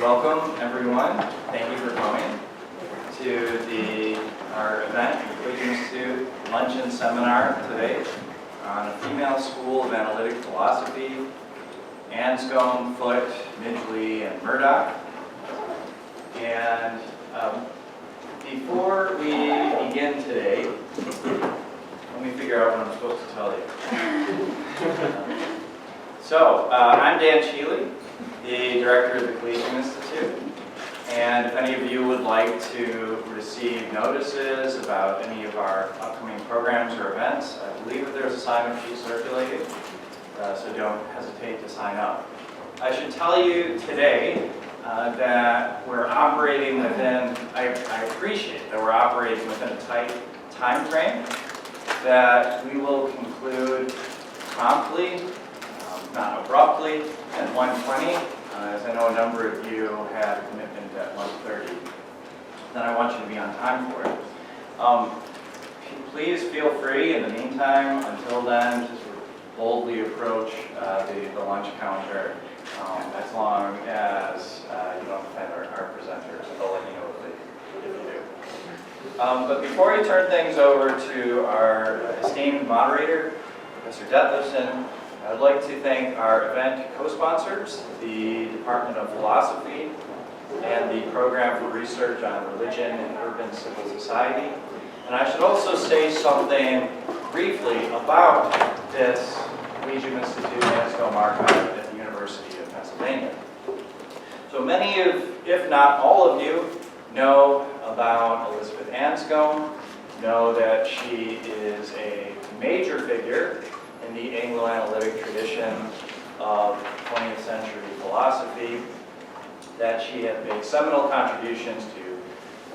Welcome, everyone. Thank you for coming to our event, the Collegiate Institute Luncheon Seminar today on a female school of analytic philosophy, Anscombe, Foot, Midgley, and Murdoch. And before we begin today, let me figure out what I'm supposed to tell you. I'm Dan Sheely, the director of the Collegiate Institute, and if any of you would like to receive notices about any of our upcoming programs or events, I believe that there's a sign-up sheet circulating, so don't hesitate to sign up. I should tell you today that we're operating within, I appreciate that we're operating within a tight time frame, that we will conclude promptly, not abruptly, at 1:20, as I know a number of you had a commitment at 1:30. Then I want you to be on time for it. Please feel free in the meantime, until then, to sort of boldly approach the lunch counter, as long as you don't offend our presenters. They'll let you know if you do. But before we turn things over to our esteemed moderator, Professor Detlefsen, I'd like to thank our event co-sponsors, the Department of Philosophy and the Program for Research on Religion and Urban Civil Society. And I should also say something briefly about this Collegiate Institute Anscombe Archive at the University of Pennsylvania. So many of, if not all of you, know about Elizabeth Anscombe, know that she is a major figure in the Anglo-Analytic tradition of 20th century philosophy, that she had made seminal contributions to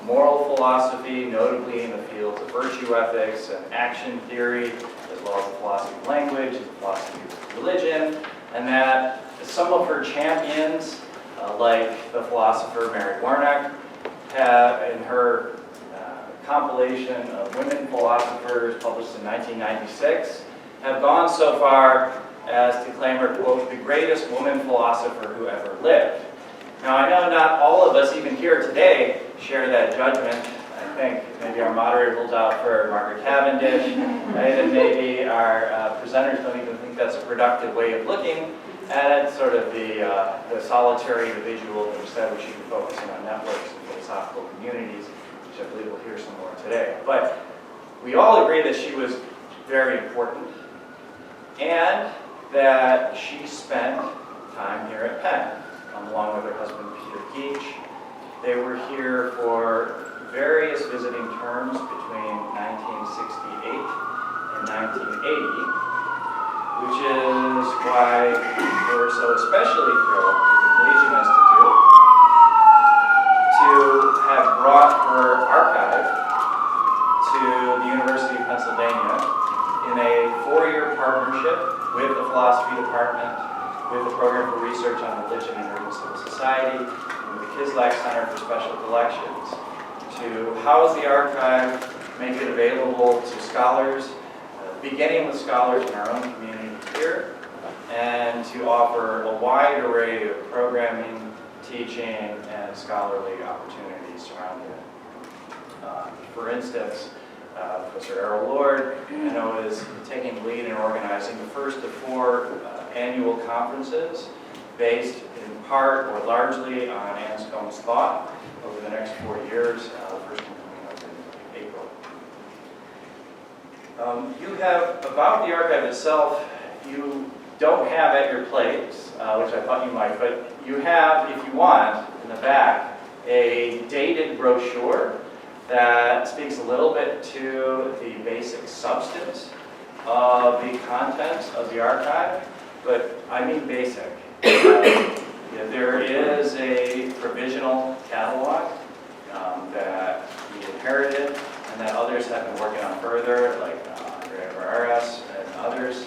moral philosophy, notably in the fields of virtue ethics and action theory, as well as the philosophy of language and the philosophy of religion, and that some of her champions, like the philosopher Mary Warnock, have in her compilation of women philosophers published in 1996, have gone so far as to claim her, quote, the greatest woman philosopher who ever lived. Now, I know not all of us, even here today, share that judgment. I think maybe our moderator holds out for Margaret Cavendish, right? And maybe our presenters don't even think that's a productive way of looking at it, sort of the solitary individual. Instead, we should be focusing on networks and philosophical communities, which I believe we'll hear some more today. But we all agree that she was very important, and that she spent time here at Penn, along with her husband Peter Geach. They were here for various visiting terms between 1968 and 1980, which is why we're so especially thrilled at the Collegiate Institute to have brought her archive to the University of Pennsylvania in a 4-year partnership with the Philosophy Department, with the Program for Research on Religion and Urban Civil Society, and with the Kislak Center for Special Collections, to house the archive, make it available to scholars, beginning with scholars in our own community here, and to offer a wide array of programming, teaching, and scholarly opportunities surrounding it. For instance, Professor Errol Lord, I know, is taking the lead in organizing the first of 4 annual conferences based in part or largely on Anscombe's thought over the next 4 years, the first one coming up in April. You have, about the archive itself, you don't have at your plates, which I thought you might, but you have, if you want, in the back, a dated brochure that speaks a little bit to the basic substance of the contents of the archive, but I mean basic. There is a provisional catalog that we inherited and that others have been working on further, like Andrea Barras and others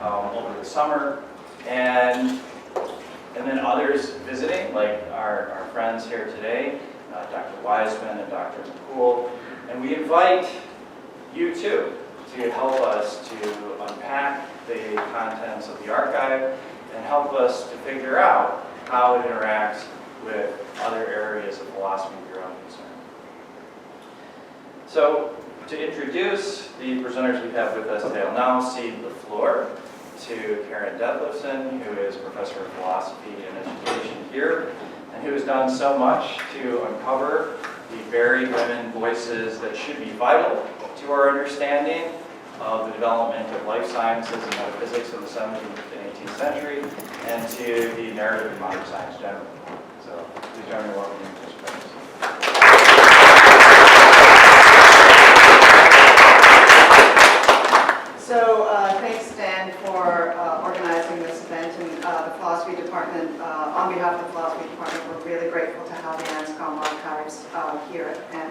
over the summer, and then others visiting, like our friends here today, Dr. Wiseman and Dr. McCool, and we invite you too to help us to unpack the contents of the archive and help us to figure out how it interacts with other areas of philosophy of your own concern. So, to introduce the presenters we have with us today, I'll now cede the floor to Karen Detlefsen, who is Professor of Philosophy and Education here, and who has done so much to uncover the varied women voices that should be vital to our understanding of the development of life sciences and metaphysics in the 17th and 18th century, and to the narrative of modern science generally. So please join me in welcoming Mr. Penn. So thanks, Dan, for organizing this event, and the philosophy department. On behalf of the philosophy department, we're really grateful to have the Anscombe archives here at Penn.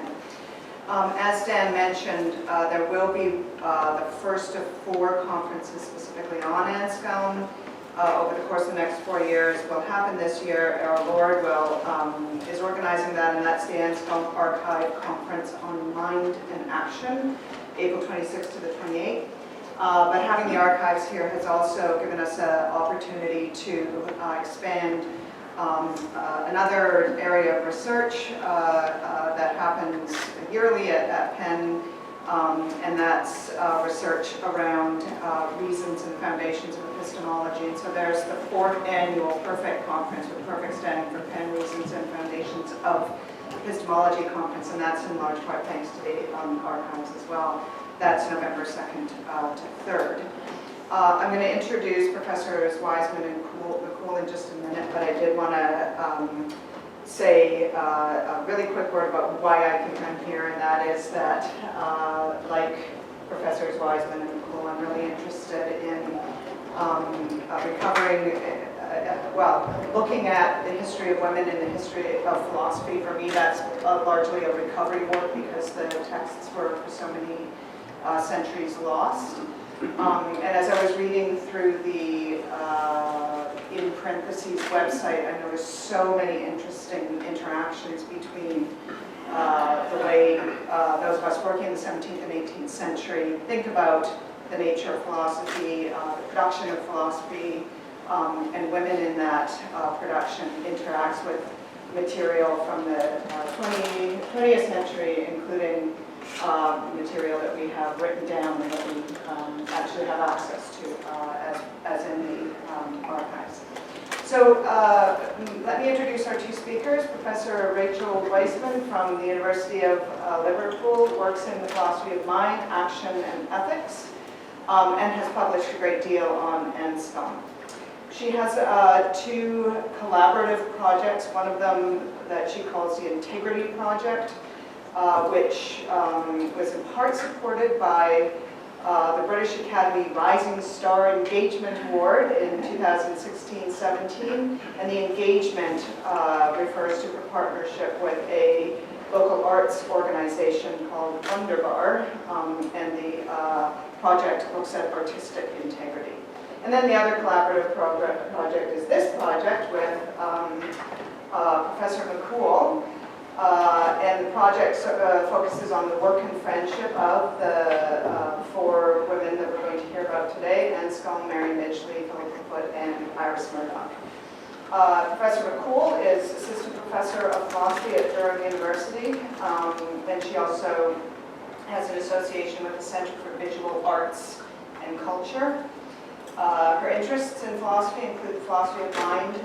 As Dan mentioned, there will be the first of 4 conferences specifically on Anscombe over the course of the next 4 years. Will happen this year. Our Lord is organizing that, and that's the Anscombe Archive Conference on Mind and Action, April 26th to the 28th. But having the archives here has also given us an opportunity to expand another area of research that happens yearly at Penn, and that's research around reasons and foundations of epistemology. And so there's the 4th annual Perfect Conference, with Perfect standing for Penn Reasons and Foundations of Epistemology Conference, and that's in large part thanks to the archives as well. That's November 2nd to 3rd. I'm going to introduce Professors Weisman and McCool in just a minute, but I did want to say a really quick word about why I think I'm here, and that is that, like Professors Weisman and McCool, I'm really interested in looking at the history of women and the history of philosophy. For me, that's largely a recovery work because the texts were for so many centuries lost. And as I was reading through the, in parentheses, website, I noticed so many interesting interactions between the way those of us working in the 17th and 18th century think about the nature of philosophy, the production of philosophy, and women in that production interacts with material from the 20th century, including material that we have written down and that we actually have access to as in the archives. So let me introduce our 2 speakers. Professor Rachael Wiseman from the University of Liverpool works in the philosophy of mind, action, and ethics, and has published a great deal on Anscombe. She has 2 collaborative projects, one of them that she calls the Integrity Project, which was in part supported by the British Academy Rising Star Engagement Award in 2016-17, and the engagement refers to her partnership with a local arts organization called Wunderbar, and the project looks at artistic integrity. And then the other collaborative project is this project with Professor McCool, and the project focuses on the work and friendship of the 4 women that we're going to hear about today: Anscombe, Mary Midgley, Philippa Foot, and Iris Murdoch. Professor McCool is Assistant Professor of Philosophy at Durham University, and she also has an association with the Center for Visual Arts and Culture. Her interests in philosophy include the philosophy of mind,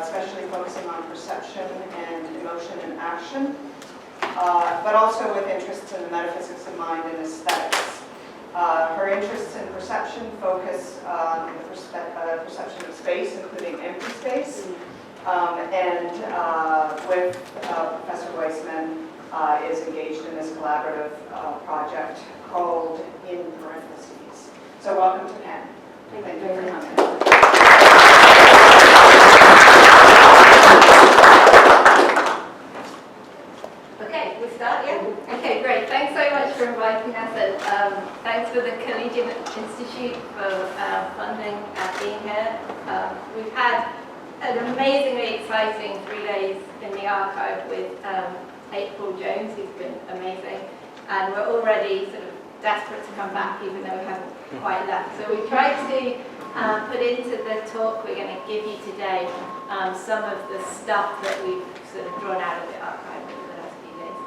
especially focusing on perception and emotion and action, but also with interests in the metaphysics of mind and aesthetics. Her interests in perception focus on the perception of space, including empty space, and with Professor Weisman is engaged in this collaborative project called In Parentheses. So welcome to Penn. Thank you for coming. Okay, we start, yeah? Okay, great. Thanks so much for inviting us, and thanks for the Collegiate Institute for funding being here. We've had an amazingly exciting 3 days in the archive with April Jones, who's been amazing, and we're already sort of desperate to come back, even though we haven't quite left. So we tried to put into the talk we're going to give you today some of the stuff that we've sort of drawn out of the archive over the last few days.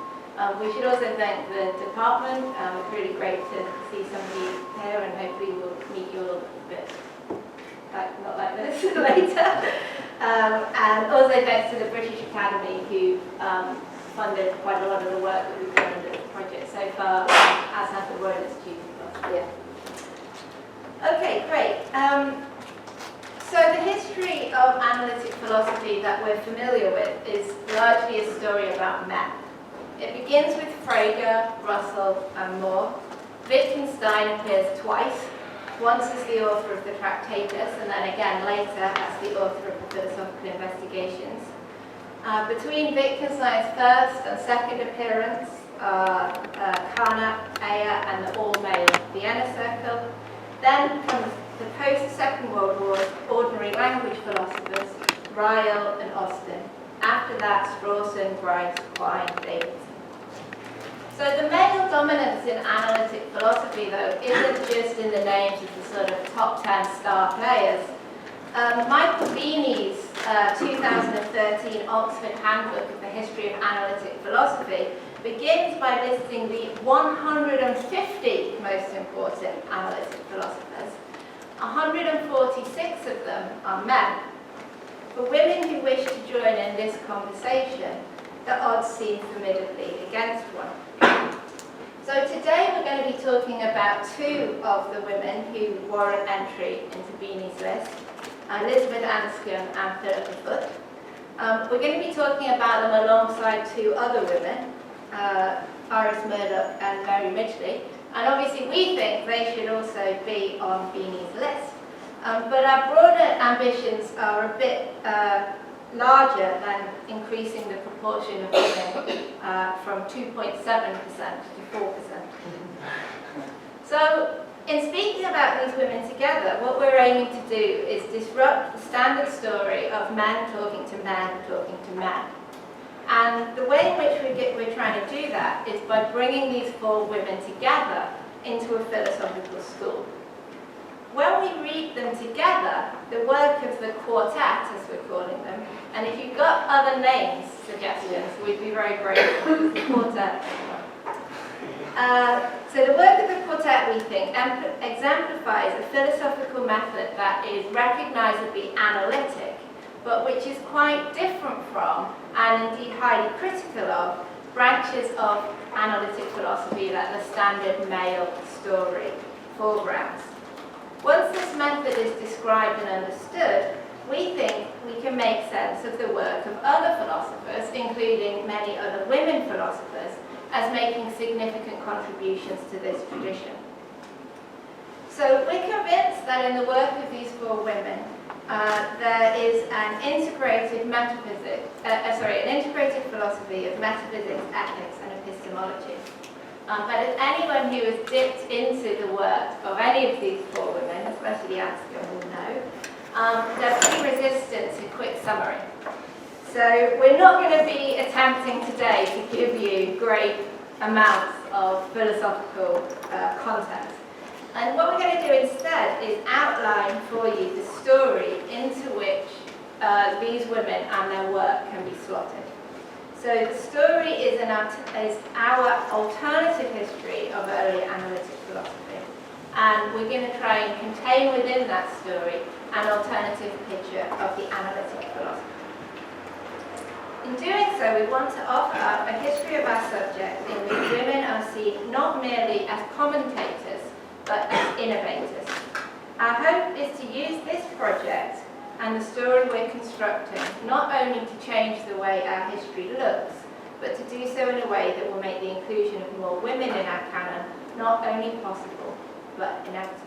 We should also thank the department. It's really great to see somebody here, and hopefully we'll meet you all a bit, not like this, later. And also thanks to the British Academy, who funded quite a lot of the work that we've done under the project so far, as has the Royal Institute of Philosophy. Okay, great. So the history of analytic philosophy that we're familiar with is largely a story about men. It begins with Frege, Russell, and More. Wittgenstein appears twice, once as the author of the Tractatus, and then again later as the author of the Philosophical Investigations. Between Wittgenstein's first and second appearance, Carnap, Ayer, and the all-male Vienna Circle. Then comes the post-Second World War ordinary language philosophers, Ryle and Austin. After that, Strawson, Grice, Quine, Davidson. So the male dominance in analytic philosophy, though, isn't just in the names of the sort of top 10 star players. Michael Beanie's 2013 Oxford Handbook of the History of Analytic Philosophy begins by listing the 150 most important analytic philosophers. 146 of them are men. For women who wish to join in this conversation, the odds seem formidably against one. So today we're going to be talking about two of the women who warrant entry into Beanie's list, Elizabeth Anscombe and Philippa Foot. We're going to be talking about them alongside two other women, Iris Murdoch and Mary Midgley, and obviously we think they should also be on Beanie's list. But our broader ambitions are a bit larger than increasing the proportion of women from 2.7% to 4%. So, in speaking about these women together, what we're aiming to do is disrupt the standard story of men talking to men talking to men. And the way in which we're trying to do that is by bringing these four women together into a philosophical school. When we read them together, the work of the quartet, as we're calling them, and if you've got other names, suggestions, we'd be very grateful. The quartet. So the work of the quartet, we think, exemplifies a philosophical method that is recognizably analytic, but which is quite different from, and indeed highly critical of, branches of analytic philosophy that the standard male story foregrounds. Once this method is described and understood, we think we can make sense of the work of other philosophers, including many other women philosophers, as making significant contributions to this tradition. So we're convinced that in the work of these four women, there is an integrated an integrated philosophy of metaphysics, ethics, and epistemology. But as anyone who has dipped into the work of any of these four women, especially Anscombe, will know, they're pretty resistant to quick summary. So we're not going to be attempting today to give you great amounts of philosophical content. And what we're going to do instead is outline for you the story into which these women and their work can be slotted. So the story is our alternative history of early analytic philosophy. And we're going to try and contain within that story an alternative picture of the analytic philosophy. In doing so, we want to offer up a history of our subject in which women are seen not merely as commentators, but as innovators. Our hope is to use this project and the story we're constructing not only to change the way our history looks, but to do so in a way that will make the inclusion of more women in our canon not only possible, but inevitable.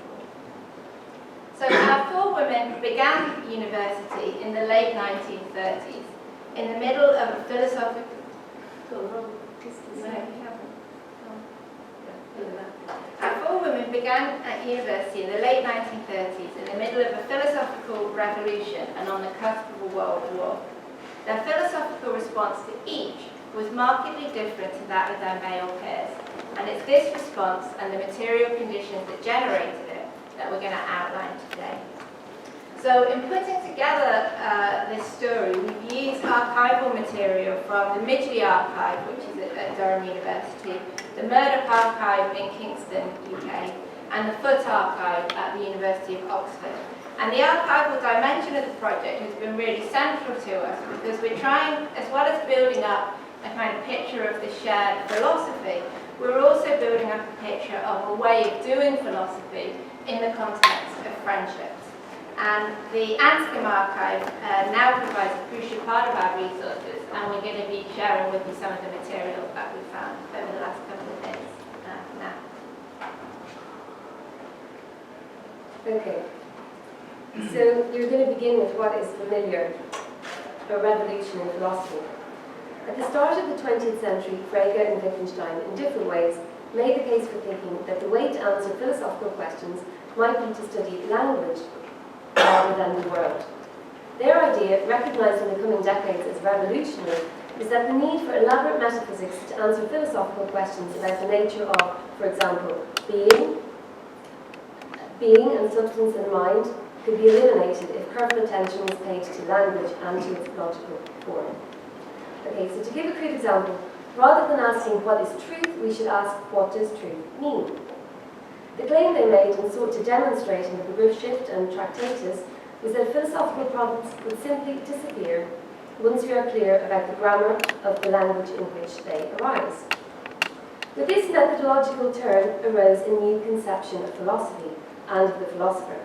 So our four women began university in the late 1930s, in the middle of a philosophical... Our four women began at university in the late 1930s in the middle of a philosophical revolution and on the cusp of a world war. Their philosophical response to each was markedly different to that of their male peers, and it's this response and the material conditions that generated it that we're going to outline today. So in putting together this story, we've used archival material from the Midgley Archive, which is at Durham University, the Murdoch Archive in Kingston, UK, and the Foot Archive at the University of Oxford. And the archival dimension of the project has been really central to us because we're trying, as well as building up a kind of picture of the shared philosophy, we're also building up a picture of a way of doing philosophy in the context of friendships. And the Anscombe archive now provides a crucial part of our resources, and we're going to be sharing with you some of the material that we found over the last couple of days now. Okay, so you're going to begin with what is familiar, a revolution in philosophy. At the start of the 20th century, Frege and Wittgenstein, in different ways, made the case for thinking that the way to answer philosophical questions might be to study language rather than the world. Their idea, recognized in the coming decades as revolutionary, is that the need for elaborate metaphysics to answer philosophical questions about the nature of, for example, being and substance and mind could be eliminated if careful attention was paid to language and to its logical form. Okay, so to give a crude example, rather than asking what is truth, we should ask what does truth mean? The claim they made and sought to demonstrate in the Begriff Shift and Tractatus was that philosophical problems would simply disappear once we are clear about the grammar of the language in which they arise. With this methodological turn arose a new conception of philosophy and of the philosopher.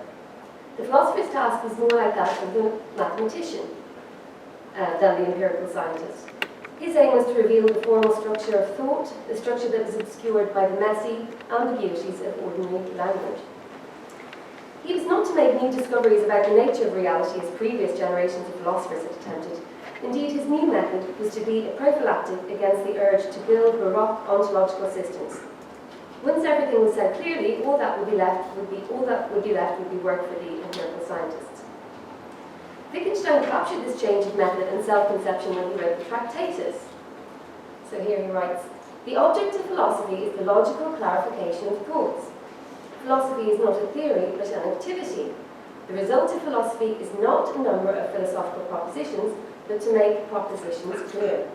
The philosopher's task was more like that of the mathematician than the empirical scientist. His aim was to reveal the formal structure of thought, the structure that was obscured by the messy ambiguities of ordinary language. He was not to make new discoveries about the nature of reality as previous generations of philosophers had attempted. Indeed, his new method was to be a prophylactic against the urge to build baroque ontological systems. Once everything was said clearly, all that would be left would be work for the empirical scientists. Wittgenstein captured this change of method and self-conception when he wrote the Tractatus. So here he writes, "The object of philosophy is the logical clarification of thoughts. Philosophy is not a theory, but an activity. The result of philosophy is not a number of philosophical propositions, but to make propositions clear."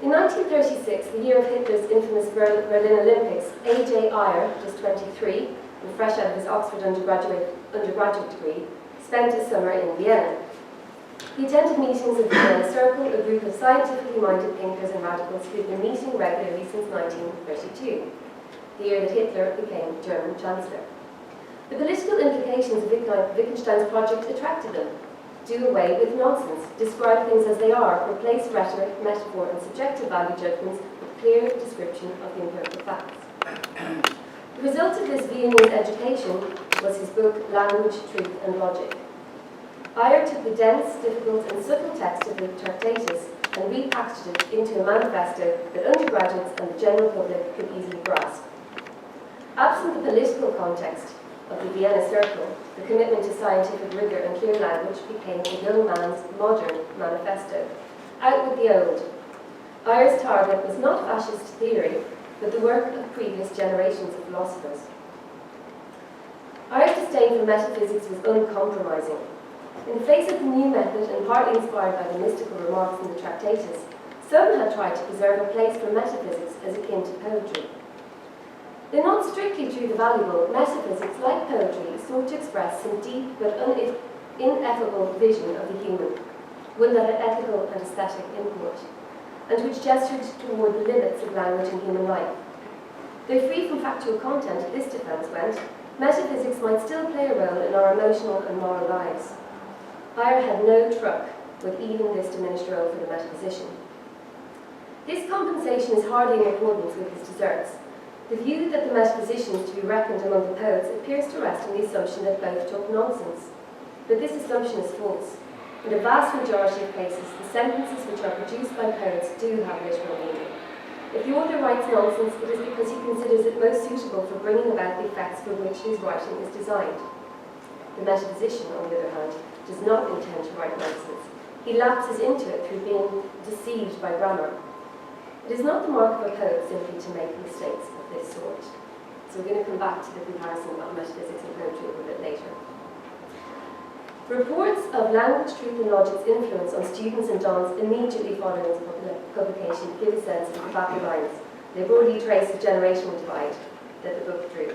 In 1936, the year of Hitler's infamous Berlin Olympics, A.J. Ayer, just 23, and fresh out of his Oxford undergraduate degree, spent a summer in Vienna. He attended meetings of the Vienna Circle, a group of scientifically minded thinkers and radicals who had been meeting regularly since 1932, the year that Hitler became German Chancellor. The political implications of Wittgenstein's project attracted them. Do away with nonsense, describe things as they are, replace rhetoric, metaphor and subjective value judgments with clear description of the empirical facts. The result of this Viennese education was his book Language, Truth and Logic. Ayer took the dense, difficult and subtle text of the Tractatus and repackaged it into a manifesto that undergraduates and the general public could easily grasp. Absent the political context of the Vienna Circle, the commitment to scientific rigour and clear language became a young man's modern manifesto. Out with the old. Ayer's target was not fascist theory, but the work of previous generations of philosophers. Ayer's disdain for metaphysics was uncompromising. In the face of the new method, and partly inspired by the mystical remarks in the Tractatus, some had tried to preserve a place for metaphysics as akin to poetry. Though not strictly true to valuable, metaphysics, like poetry, sought to express some deep but ineffable vision of the human, one that had ethical and aesthetic import, and which gestured toward the limits of language and human life. Though free from factual content, this defence went, metaphysics might still play a role in our emotional and moral lives. Ayer had no truck with even this diminished role for the metaphysician. This compensation is hardly in accordance with his deserts. The view that the metaphysician is to be reckoned among the poets appears to rest on the assumption that both talk nonsense. But this assumption is false. In a vast majority of cases, the sentences which are produced by poets do have literal meaning. If the author writes nonsense, it is because he considers it most suitable for bringing about the effects for which his writing is designed. The metaphysician, on the other hand, does not intend to write nonsense. He lapses into it through being deceived by grammar. It is not the mark of a poet simply to make mistakes of this sort. So we're going to come back to the comparison of metaphysics and poetry a little bit later. Reports of Language, Truth and Logic's influence on students and dons immediately following its publication give a sense of the battle lines. They broadly trace the generational divide that the book drew.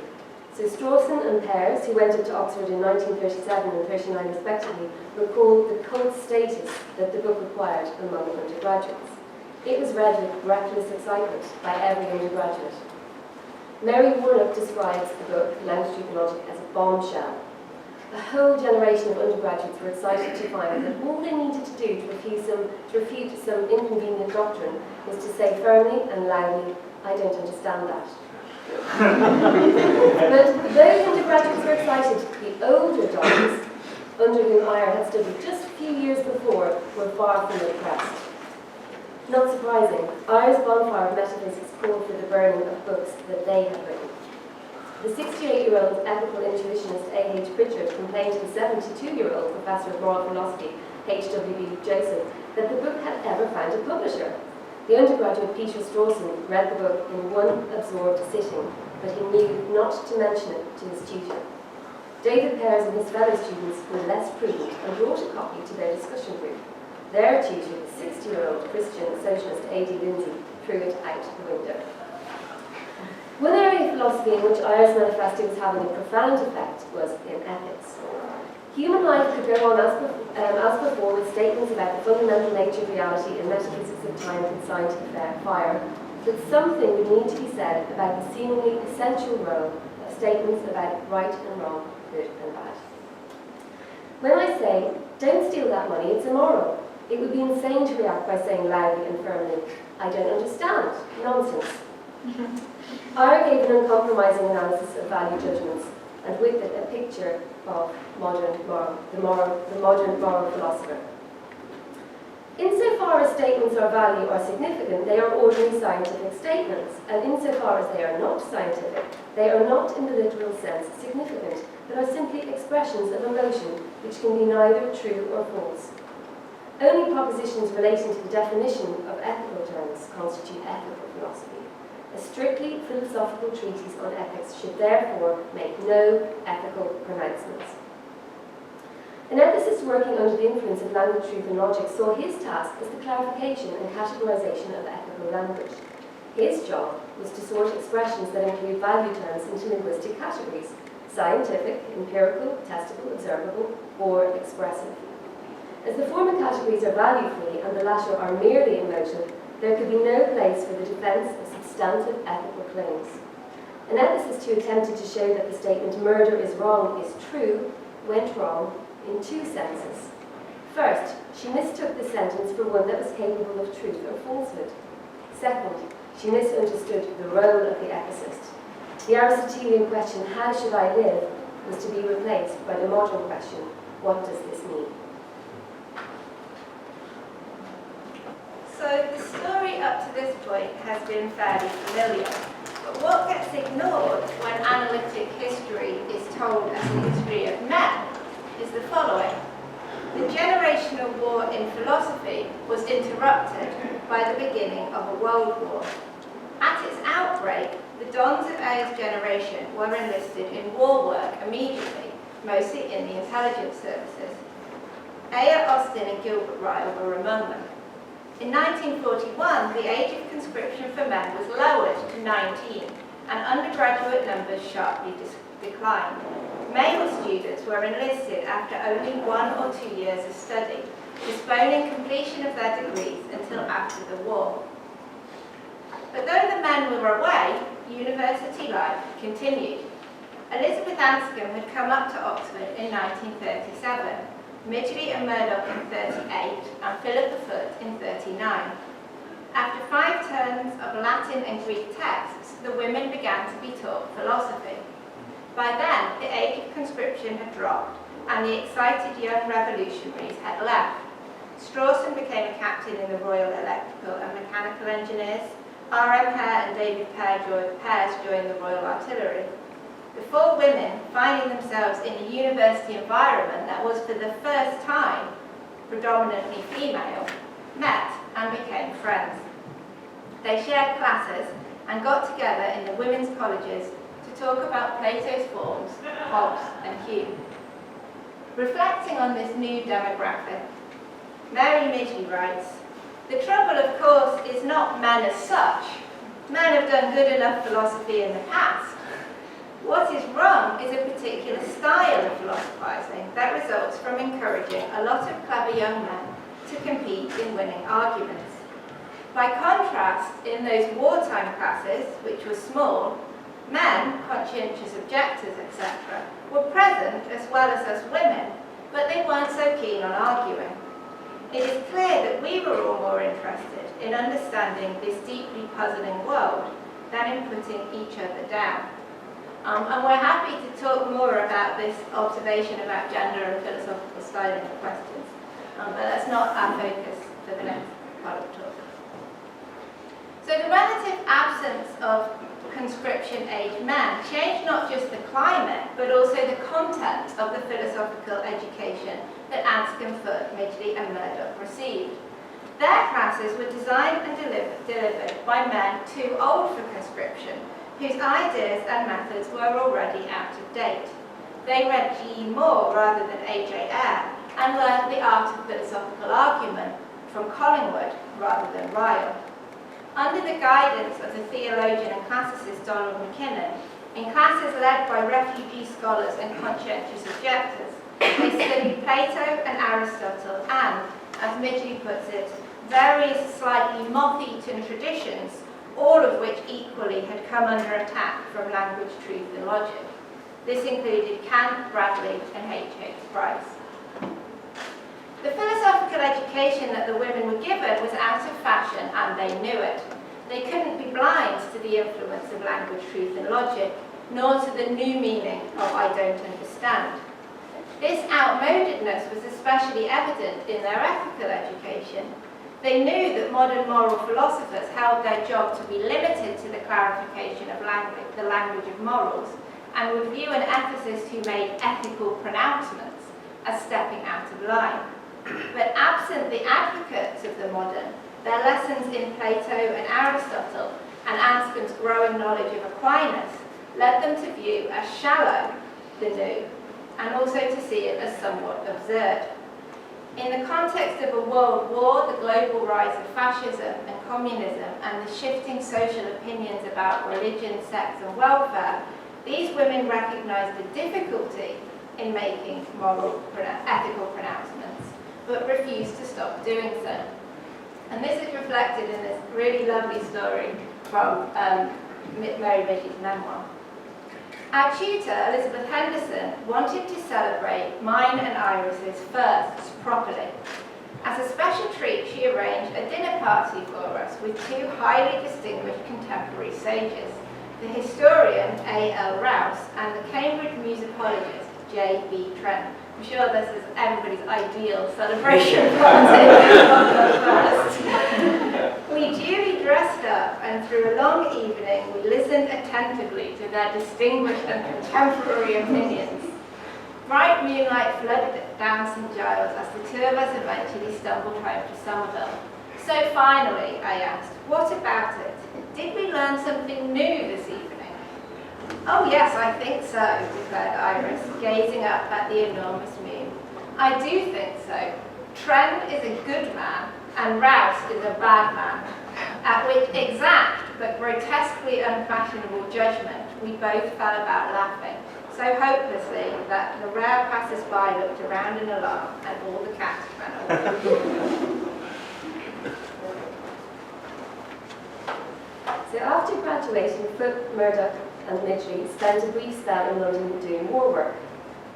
So Strawson and Pears, who went up to Oxford in 1937 and 39 respectively, recalled the cult status that the book acquired among undergraduates. It was read with reckless excitement by every undergraduate. Mary Warnock describes the book, Language, Truth and Logic, as a bombshell. A whole generation of undergraduates were excited to find that all they needed to do to refute some inconvenient doctrine was to say firmly and loudly, "I don't understand that." But those undergraduates were excited. The older dons, under whom Eyre had studied just a few years before, were far from impressed. Not surprising, Eyre's bonfire of metaphysics called for the burning of books that they had written. The 68-year-old ethical intuitionist A.H. Pritchard complained to the 72-year-old professor of moral philosophy, H.W.B. Joseph, that the book had ever found a publisher. The undergraduate Peter Strawson read the book in one absorbed sitting, but he knew not to mention it to his tutor. David Pears and his fellow students were less prudent and brought a copy to their discussion group. Their tutor, the 60-year-old Christian socialist A.D. Lindsay, threw it out the window. One area of philosophy in which Eyre's manifesto was having a profound effect was in ethics. Human life could go on as before with statements about the fundamental nature of reality and metaphysics of time and scientific fire, but something would need to be said about the seemingly essential role of statements about right and wrong, good and bad. When I say, "Don't steal that money, it's immoral," it would be insane to react by saying loudly and firmly, "I don't understand. Nonsense." Eyre gave an uncompromising analysis of value judgments, and with it a picture of the modern moral philosopher. Insofar as statements of value are significant, they are ordinary scientific statements, and insofar as they are not scientific, they are not in the literal sense significant, but are simply expressions of emotion which can be neither true or false. Only propositions relating to the definition of ethical terms constitute ethical philosophy. A strictly philosophical treatise on ethics should therefore make no ethical pronouncements. An ethicist working under the influence of language, truth and logic saw his task as the clarification and categorization of ethical language. His job was to sort expressions that include value terms into linguistic categories: scientific, empirical, testable, observable, or expressive. As the former categories are value-free and the latter are merely emotive, there could be no place for the defence of substantive ethical claims. An ethicist who attempted to show that the statement "murder is wrong" is true went wrong in two senses. First, she mistook the sentence for one that was capable of truth or falsehood. Second, she misunderstood the role of the ethicist. The Aristotelian question, "How should I live?" was to be replaced by the modern question, "What does this mean?" So the story up to this point has been fairly familiar, but what gets ignored when analytic history is told as a history of men is the following. The generational war in philosophy was interrupted by the beginning of a world war. At its outbreak, the dons of Eyre's generation were enlisted in war work immediately, mostly in the intelligence services. Eyre, Austin and Gilbert Ryle were among them. In 1941, the age of conscription for men was lowered to 19, and undergraduate numbers sharply declined. Male students were enlisted after only 1 or 2 years of study, postponing completion of their degrees until after the war. But though the men were away, university life continued. Elizabeth Anscombe had come up to Oxford in 1937, Midgley and Murdoch in 38, and Philippa Foot in 39. After 5 terms of Latin and Greek texts, the women began to be taught philosophy. By then, the age of conscription had dropped, and the excited young revolutionaries had left. Strawson became a captain in the Royal Electrical and Mechanical Engineers. R.M. Hare and David Pears joined the Royal Artillery. The 4 women, finding themselves in a university environment that was for the first time predominantly female, met and became friends. They shared classes and got together in the women's colleges to talk about Plato's forms, Hobbes and Hume. Reflecting on this new demographic, Mary Midgley writes, "The trouble, of course, is not men as such. Men have done good enough philosophy in the past. What is wrong is a particular style of philosophizing that results from encouraging a lot of clever young men to compete in winning arguments. By contrast, in those wartime classes, which were small, men, conscientious objectors, etc., were present as well as us women, but they weren't so keen on arguing. It is clear that we were all more interested in understanding this deeply puzzling world than in putting each other down." And we're happy to talk more about this observation about gender and philosophical styling of questions, but that's not our focus for the next part of the talk. So the relative absence of conscription-age men changed not just the climate, but also the content of the philosophical education that Anscombe, Foot, Midgley and Murdoch received. Their classes were designed and delivered by men too old for conscription, whose ideas and methods were already out of date. They read G. Moore rather than A.J. Eyre and learned the art of philosophical argument from Collingwood rather than Ryle. Under the guidance of the theologian and classicist Donald McKinnon, in classes led by refugee scholars and conscientious objectors, they studied Plato and Aristotle and, as Midgley puts it, various slightly moth-eaten traditions, all of which equally had come under attack from language, truth and logic. This included Kant, Bradley and H.H. Bryce. The philosophical education that the women were given was out of fashion and they knew it. They couldn't be blind to the influence of language, truth and logic, nor to the new meaning of I don't understand. This outmodedness was especially evident in their ethical education. They knew that modern moral philosophers held their job to be limited to the clarification of the language of morals, and would view an ethicist who made ethical pronouncements as stepping out of line. But absent the advocates of the modern, their lessons in Plato and Aristotle and Anscombe's growing knowledge of Aquinas led them to view as shallow the new, and also to see it as somewhat absurd. In the context of a world war, the global rise of fascism and communism, and the shifting social opinions about religion, sex and welfare, these women recognized the difficulty in making ethical pronouncements, but refused to stop doing so. And this is reflected in this really lovely story from Mary Midgley's memoir. Our tutor, Elizabeth Henderson, wanted to celebrate mine and Iris's firsts properly. As a special treat, she arranged a dinner party for us with two highly distinguished contemporary sages, the historian A.L. Rouse and the Cambridge musicologist J.B. Trent. I'm sure this is everybody's ideal celebration party of the first. We duly dressed up, and through a long evening we listened attentively to their distinguished and contemporary opinions. Bright moonlight flooded down St Giles as the two of us eventually stumbled home to Somerville. So finally, I asked, what about it? Did we learn something new this evening? Oh yes, I think so, declared Iris, gazing up at the enormous moon. I do think so. Trent is a good man, and Rouse is a bad man. At which exact but grotesquely unfashionable judgment, we both fell about laughing, so hopelessly that the rare passers-by looked around in alarm, and all the cats ran away. So after graduating, Foot, Murdoch and Midgley spent a brief spell in London doing war work.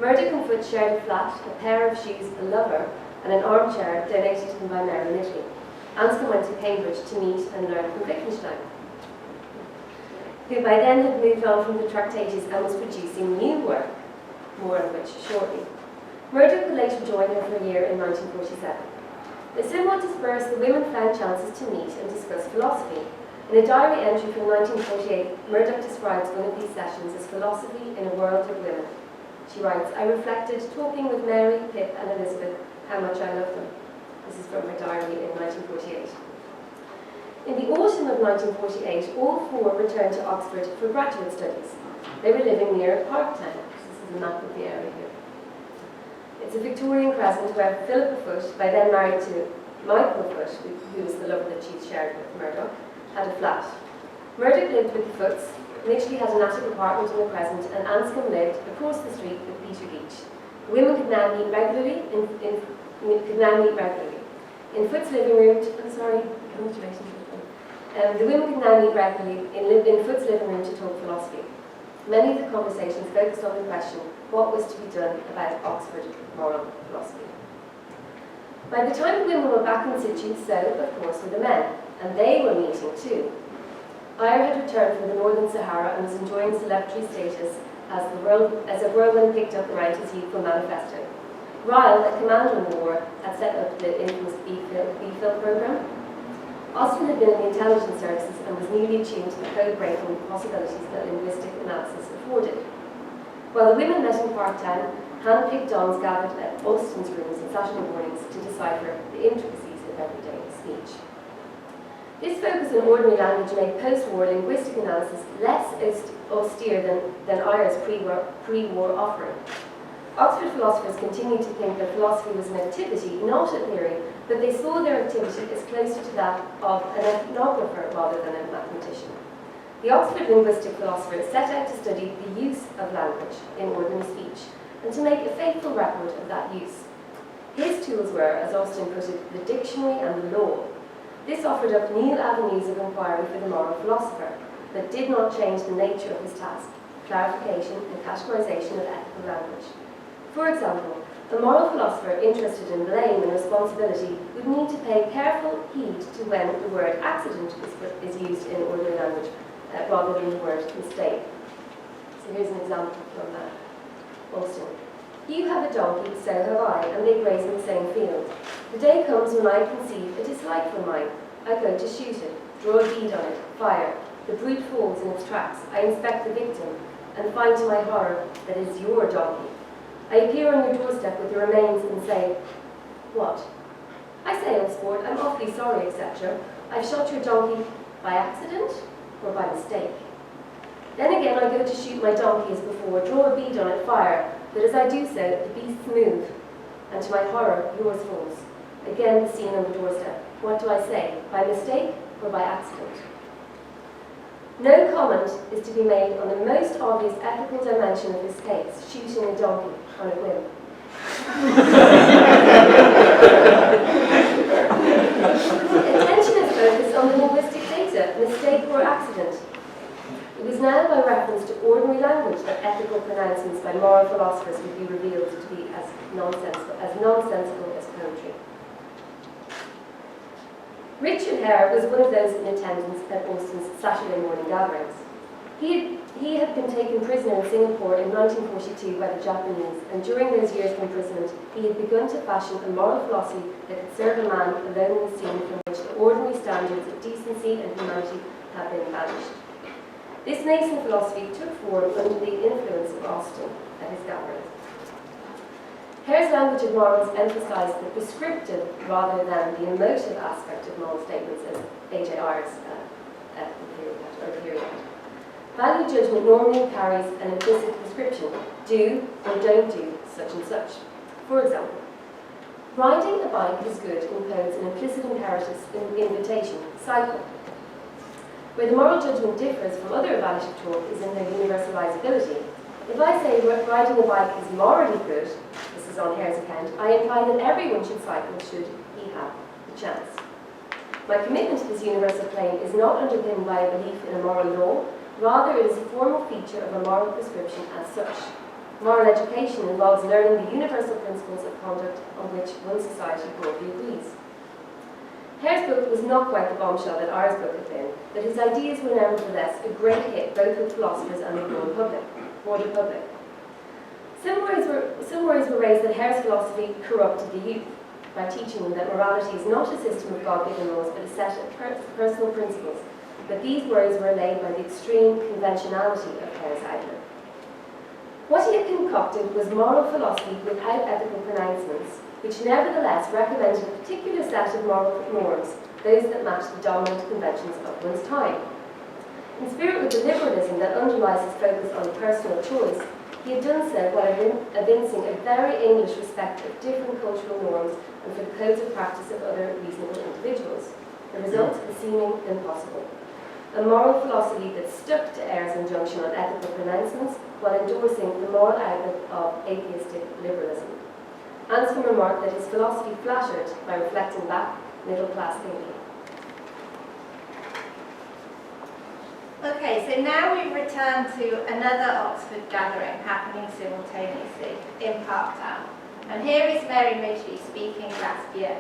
Murdoch and Foot shared a flat, a pair of shoes, a lover, and an armchair donated to them by Mary Midgley. Anscombe went to Cambridge to meet and learn from Wittgenstein, who by then had moved on from the Tractatus and was producing new work, more of which shortly. Murdoch would later join her for a year in 1947. But somewhat dispersed, the women found chances to meet and discuss philosophy. In a diary entry from 1948, Murdoch describes one of these sessions as philosophy in a world of women. She writes, I reflected, talking with Mary, Pip and Elizabeth, how much I loved them. This is from her diary in 1948. In the autumn of 1948, all four returned to Oxford for graduate studies. They were living near Parktown. This is a map of the area here. It's a Victorian crescent where Philippa Foot, by then married to Michael Foot, who was the lover that she'd shared with Murdoch, had a flat. Murdoch lived with the Foots, initially had an attic apartment in the crescent, and Anscombe lived across the street with Peter Leach. The women could now meet regularly in Foot's living room. The women could now meet regularly in Foot's living room to talk philosophy. Many of the conversations focused on the question, what was to be done about Oxford moral philosophy? By the time the women were back in situ, so, of course, were the men, and they were meeting too. Eyre had returned from the Northern Sahara and was enjoying celebrity status as a whirlwind picked up around his youthful manifesto. Ryle, a commander in the war, had set up the infamous B-Phil program. Austin had been in the intelligence services and was newly attuned to the code-breaking possibilities that linguistic analysis afforded. While the women met in Parktown, hand-picked dons gathered at Austin's rooms on Saturday mornings to decipher the intricacies of everyday speech. This focus on ordinary language made post-war linguistic analysis less austere than Eyre's pre-war offering. Oxford philosophers continued to think that philosophy was an activity, not a theory, but they saw their activity as closer to that of an ethnographer rather than a mathematician. The Oxford linguistic philosopher set out to study the use of language in ordinary speech and to make a faithful record of that use. His tools were, as Austin put it, the dictionary and the law. This offered up new avenues of inquiry for the moral philosopher, but did not change the nature of his task, clarification and categorization of ethical language. For example, a moral philosopher interested in blame and responsibility would need to pay careful heed to when the word accident is used in ordinary language rather than the word mistake. So here's an example from Austin. You have a donkey, so have I, and they graze in the same field. The day comes when I conceive a dislike for mine. I go to shoot it, draw a bead on it, fire. The brute falls in its tracks. I inspect the victim, and find to my horror that it is your donkey. I appear on your doorstep with the remains and say, what? I say, old sport, I'm awfully sorry, etc. I've shot your donkey by accident or by mistake. Then again I go to shoot my donkey as before, draw a bead on it, fire, but as I do so, the beasts move, and to my horror, yours falls. Again the scene on the doorstep. What do I say, by mistake or by accident? No comment is to be made on the most obvious ethical dimension of this case, shooting a donkey on a whim. Attention is focused on the linguistic data, mistake or accident. It was now by reference to ordinary language that ethical pronouncements by moral philosophers would be revealed to be as nonsensical as poetry. Richard Hare was one of those in attendance at Austin's Saturday morning gatherings. He had been taken prisoner in Singapore in 1942 by the Japanese, and during those years of imprisonment, he had begun to fashion a moral philosophy that could serve a man alone in a scene from which the ordinary standards of decency and humanity had been banished. This nascent philosophy took form under the influence of Austin at his gatherings. Hare's language of morals emphasised the prescriptive rather than the emotive aspect of moral statements, as A.J. Eyre's period. Value judgment normally carries an implicit prescription, do or don't do such and such. For example, riding a bike is good encodes an implicit invitation, cycle. Where the moral judgment differs from other evaluative talk is in their universalizability. If I say riding a bike is morally good, this is on Hare's account, I imply that everyone should cycle should he have the chance. My commitment to this universal plane is not underpinned by a belief in a moral law, rather it is a formal feature of a moral prescription as such. Moral education involves learning the universal principles of conduct on which one society broadly agrees. Hare's book was not quite the bombshell that Eyre's book had been, but his ideas were nevertheless a great hit both with philosophers and the broader public. Some worries were raised that Hare's philosophy corrupted the youth by teaching them that morality is not a system of God-given laws but a set of personal principles, but these worries were allayed by the extreme conventionality of Hare's outlook. What he had concocted was moral philosophy without ethical pronouncements, which nevertheless recommended a particular set of moral norms, those that matched the dominant conventions of one's time. In spirit with the liberalism that underlies his focus on personal choice, He had done so while evincing a very English respect of different cultural norms and for the codes of practice of other reasonable individuals. The result is seeming impossible. A moral philosophy that stuck to Ayre's injunction on ethical pronouncements while endorsing the moral outlook of atheistic liberalism. Anscombe remarked that his philosophy flattered by reflecting back middle-class thinking. Okay, so now we've returned to another Oxford gathering happening simultaneously in Parktown. And here is Mary Midgley speaking last year.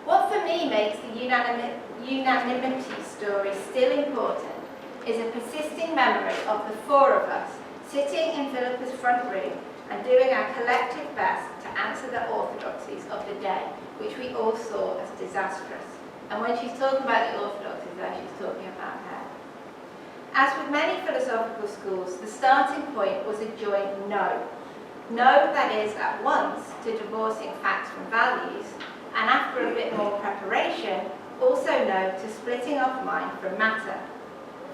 What for me makes the unanimity story still important is a persisting memory of the four of us sitting in Philippa's front room and doing our collective best to answer the orthodoxies of the day, which we all saw as disastrous. And when she's talking about the orthodoxies there, she's talking about her. As with many philosophical schools, the starting point was a joint no. No, that is, at once, to divorcing facts from values, and after a bit more preparation, also no to splitting off mind from matter.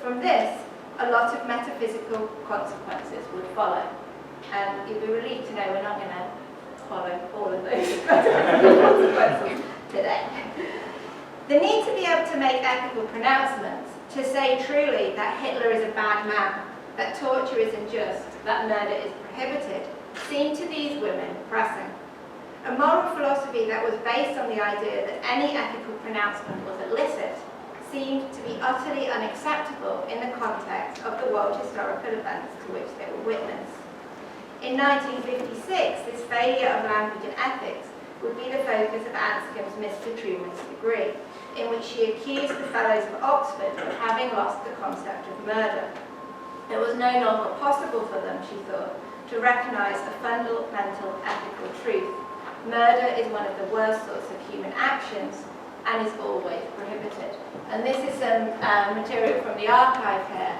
From this, a lot of metaphysical consequences would follow. And you'll be relieved to know we're not going to follow all of those metaphysical consequences today. The need to be able to make ethical pronouncements, to say truly that Hitler is a bad man, that torture is unjust, that murder is prohibited, seemed to these women pressing. A moral philosophy that was based on the idea that any ethical pronouncement was illicit seemed to be utterly unacceptable in the context of the world historical events to which they were witness. In 1956, this failure of language and ethics would be the focus of Anscombe's Mr. Truman's degree, in which she accused the Fellows of Oxford of having lost the concept of murder. It was no longer possible for them, she thought, to recognise a fundamental ethical truth. Murder is one of the worst sorts of human actions and is always prohibited. And this is some material from the archive here,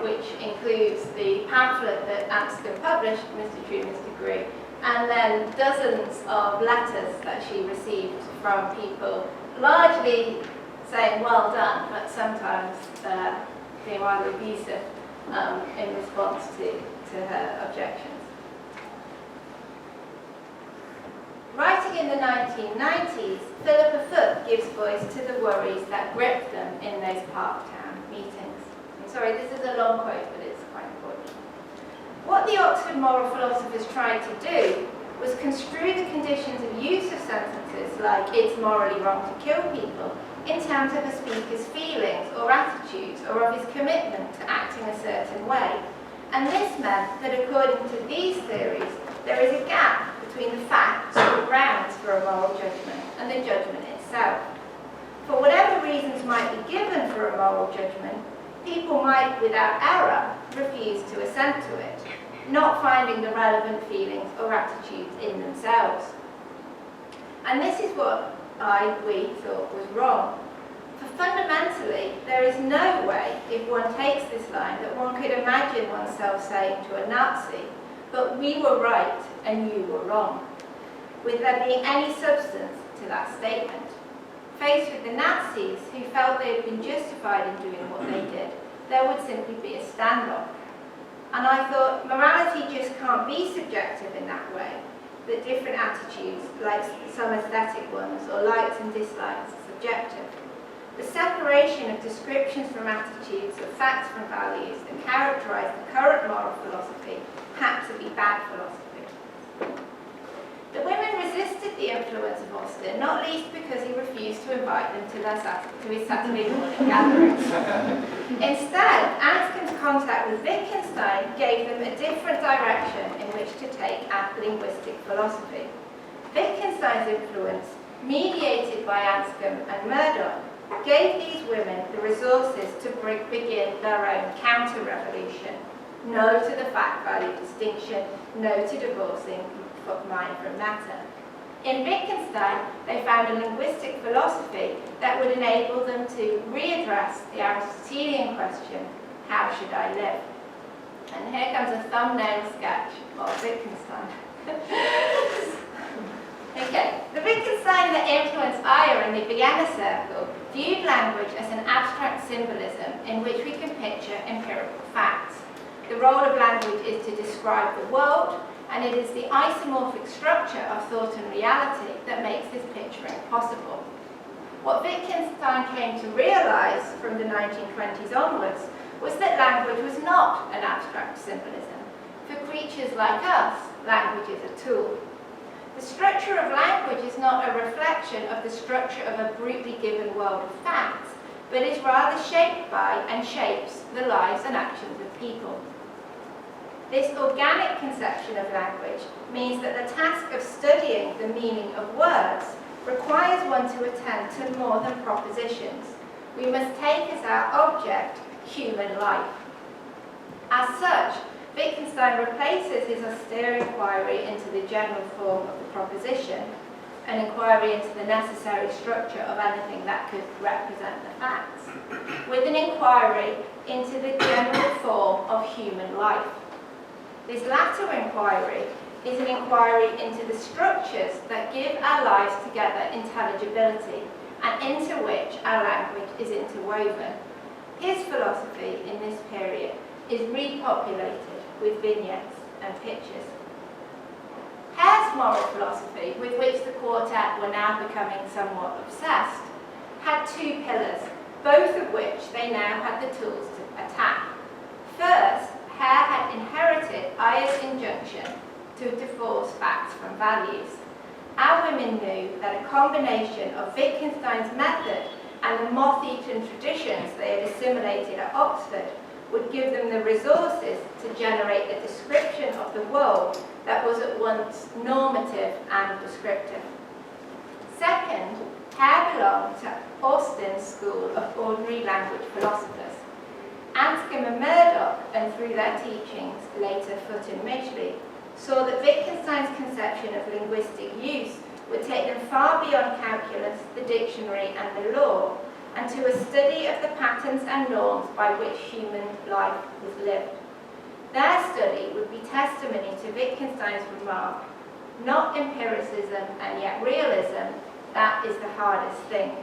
which includes the pamphlet that Anscombe published, Mr. Truman's degree, and then dozens of letters that she received from people, largely saying well done, but sometimes being rather abusive in response to her objections. Writing in the 1990s, Philippa Foot gives voice to the worries that gripped them in those Parktown meetings. I'm sorry, this is a long quote, but it's quite important. What the Oxford moral philosophers tried to do was construe the conditions of use of sentences like it's morally wrong to kill people in terms of a speaker's feelings or attitudes or of his commitment to acting a certain way. And this meant that according to these theories, there is a gap between the facts or grounds for a moral judgment and the judgment itself. For whatever reasons might be given for a moral judgment, people might, without error, refuse to assent to it, not finding the relevant feelings or attitudes in themselves. And this is what we thought was wrong. For fundamentally, there is no way, if one takes this line, that one could imagine oneself saying to a Nazi, but we were right and you were wrong, with there being any substance to that statement. Faced with the Nazis, who felt they had been justified in doing what they did, there would simply be a standoff. And I thought, morality just can't be subjective in that way, that different attitudes, like some aesthetic ones, or likes and dislikes, are subjective. The separation of descriptions from attitudes, of facts from values, that characterise the current moral philosophy had to be bad philosophy. The women resisted the influence of Austen, not least because he refused to invite them to his Saturday morning gatherings. Instead, Anscombe's contact with Wittgenstein gave them a different direction in which to take at linguistic philosophy. Wittgenstein's influence, mediated by Anscombe and Murdoch, gave these women the resources to begin their own counter-revolution. No to the fact-value distinction, no to divorcing mind from matter. In Wittgenstein, they found a linguistic philosophy that would enable them to readdress the Aristotelian question, how should I live? And here comes a thumbnail sketch of Wittgenstein. Okay, the Wittgenstein that influenced Aya in the Vienna Circle viewed language as an abstract symbolism in which we can picture empirical facts. The role of language is to describe the world, and it is the isomorphic structure of thought and reality that makes this picturing possible. What Wittgenstein came to realise from the 1920s onwards was that language was not an abstract symbolism. For creatures like us, language is a tool. The structure of language is not a reflection of the structure of a brutally given world of facts, but is rather shaped by and shapes the lives and actions of people. This organic conception of language means that the task of studying the meaning of words requires one to attend to more than propositions. We must take as our object human life. As such, Wittgenstein replaces his austere inquiry into the general form of the proposition, an inquiry into the necessary structure of anything that could represent the facts, with an inquiry into the general form of human life. This latter inquiry is an inquiry into the structures that give our lives together intelligibility and into which our language is interwoven. His philosophy in this period is repopulated with vignettes and pictures. Hare's moral philosophy, with which the quartet were now becoming somewhat obsessed, had two pillars, both of which they now had the tools to attack. First, Hare had inherited Ayer's injunction to divorce facts from values. Our women knew that a combination of Wittgenstein's method and the moth-eaten traditions they had assimilated at Oxford would give them the resources to generate a description of the world that was at once normative and descriptive. Second, Hare belonged to Austin's school of ordinary language philosophers. Anscombe and Murdoch, and through their teachings, later Foot and Midgley, saw that Wittgenstein's conception of linguistic use would take them far beyond calculus, the dictionary, and the law, and to a study of the patterns and norms by which human life was lived. Their study would be testimony to Wittgenstein's remark, not empiricism and yet realism, that is the hardest thing.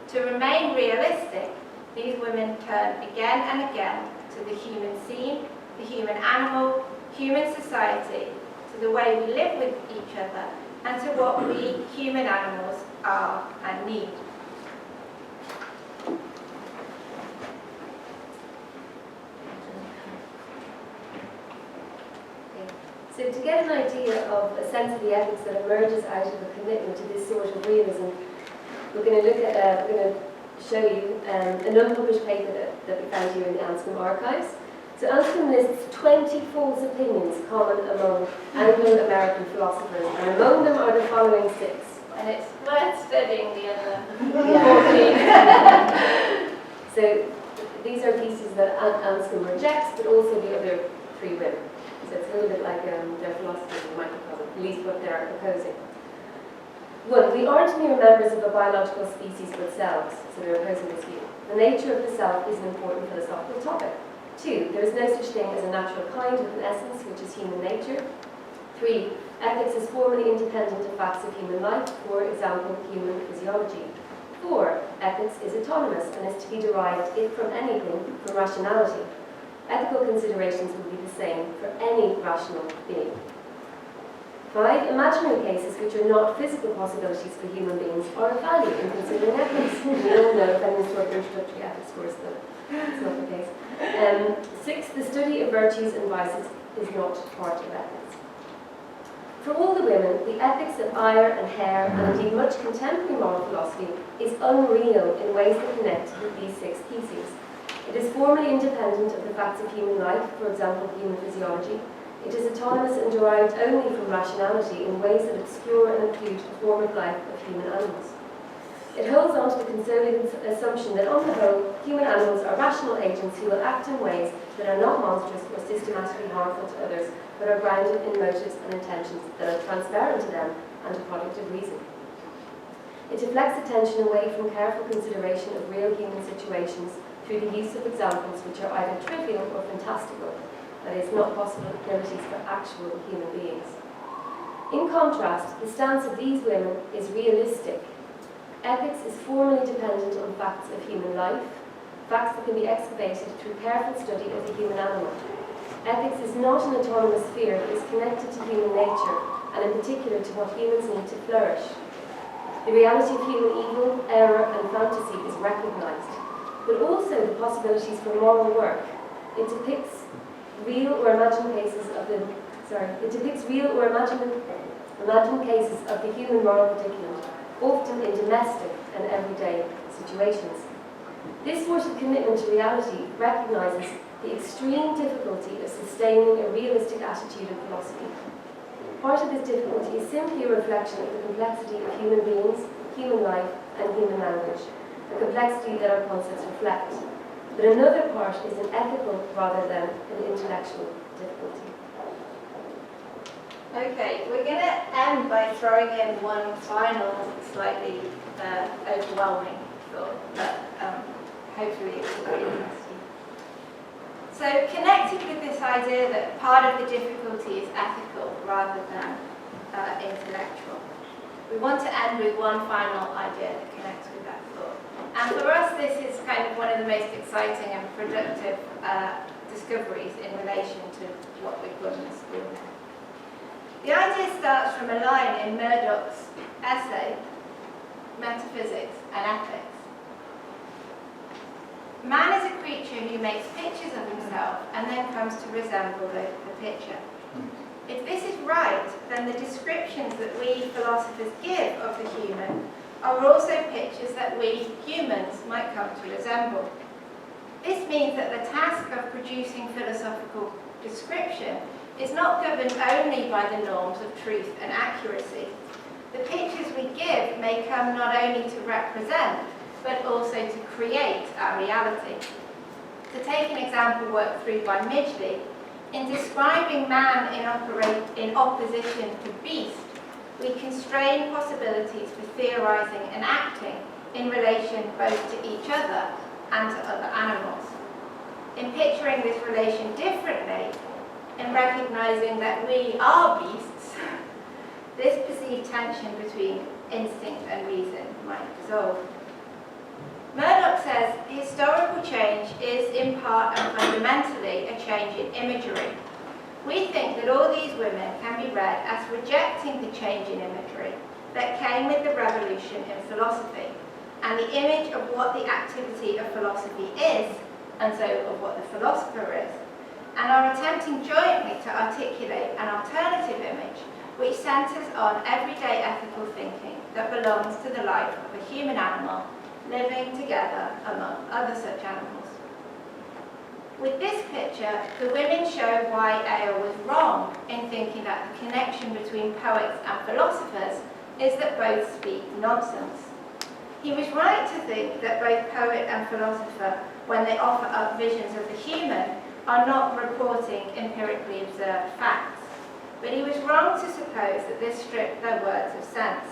To remain realistic, these women turn again and again to the human scene, the human animal, human society, to the way we live with each other, and to what we human animals are and need. So to get an idea of a sense of the ethics that emerges out of a commitment to this sort of realism, we're going to look at, we're going to show you an unpublished paper that we found here in the Anscombe archives. So Anscombe lists 20 false opinions common among Anglo-American philosophers, and among them are the following 6. And it's worth studying the other 14. So these are pieces that Anscombe rejects, but also the other 3 women. So it's a little bit like their philosophers in microcosm, at least what they're proposing. 1. We aren't mere members of a biological species but selves, so they're opposing this view. The nature of the self is an important philosophical topic. 2. There is no such thing as a natural kind with an essence, which is human nature. 3. Ethics is formally independent of facts of human life, for example, human physiology. 4. Ethics is autonomous and is to be derived, if from anything, from rationality. Ethical considerations would be the same for any rational being. 5. Imaginary cases which are not physical possibilities for human beings are of value in considering ethics. We all know if anyone's taught their introductory ethics course that it's not the case. 6. The study of virtues and vices is not part of ethics. For all the women, the ethics of Ayer and Hare, and indeed much contemporary moral philosophy, is unreal in ways that connect with these 6 theses. It is formally independent of the facts of human life, for example, human physiology. It is autonomous and derived only from rationality in ways that obscure and occlude the form of life of human animals. It holds on to the conservative assumption that, on the whole, human animals are rational agents who will act in ways that are not monstrous or systematically harmful to others, but are grounded in motives and intentions that are transparent to them and a product of reason. It deflects attention away from careful consideration of real human situations through the use of examples which are either trivial or fantastical, that is, not possibilities for actual human beings. In contrast, the stance of these women is realistic. Ethics is formally dependent on facts of human life. facts that can be excavated through careful study of the human animal. Ethics is not an autonomous sphere, but is connected to human nature, and in particular to what humans need to flourish. The reality of human evil, error, and fantasy is recognised, but also the possibilities for moral work. It depicts real or imagined cases of the human moral predicament, often in domestic and everyday situations. This sort of commitment to reality recognises the extreme difficulty of sustaining a realistic attitude in philosophy. Part of this difficulty is simply a reflection of the complexity of human beings, human life, and human language, a complexity that our concepts reflect. But another part is an ethical rather than an intellectual difficulty. Okay, we're going to end by throwing in one final, slightly overwhelming thought, but hopefully it's really interesting. So connected with this idea that part of the difficulty is ethical rather than intellectual, we want to end with one final idea that connects with that thought. And for us, this is kind of one of the most exciting and productive discoveries in relation to what we've done in school now. The idea starts from a line in Murdoch's essay, Metaphysics and Ethics. Man is a creature who makes pictures of himself and then comes to resemble the picture. If this is right, then the descriptions that we philosophers give of the human are also pictures that we humans might come to resemble. This means that the task of producing philosophical description is not governed only by the norms of truth and accuracy. The pictures we give may come not only to represent, but also to create our reality. To take an example worked through by Midgley, in describing man in opposition to beast, we constrain possibilities for theorising and acting in relation both to each other and to other animals. In picturing this relation differently, in recognising that we are beasts, this perceived tension between instinct and reason might dissolve. Murdoch says historical change is in part and fundamentally a change in imagery. We think that all these women can be read as rejecting the change in imagery that came with the revolution in philosophy, and the image of what the activity of philosophy is, and so of what the philosopher is, and are attempting jointly to articulate an alternative image which centres on everyday ethical thinking that belongs to the life of a human animal living together among other such animals. With this picture, the women show why Ale was wrong in thinking that the connection between poets and philosophers is that both speak nonsense. He was right to think that both poet and philosopher, when they offer up visions of the human, are not reporting empirically observed facts. But he was wrong to suppose that this stripped their words of sense.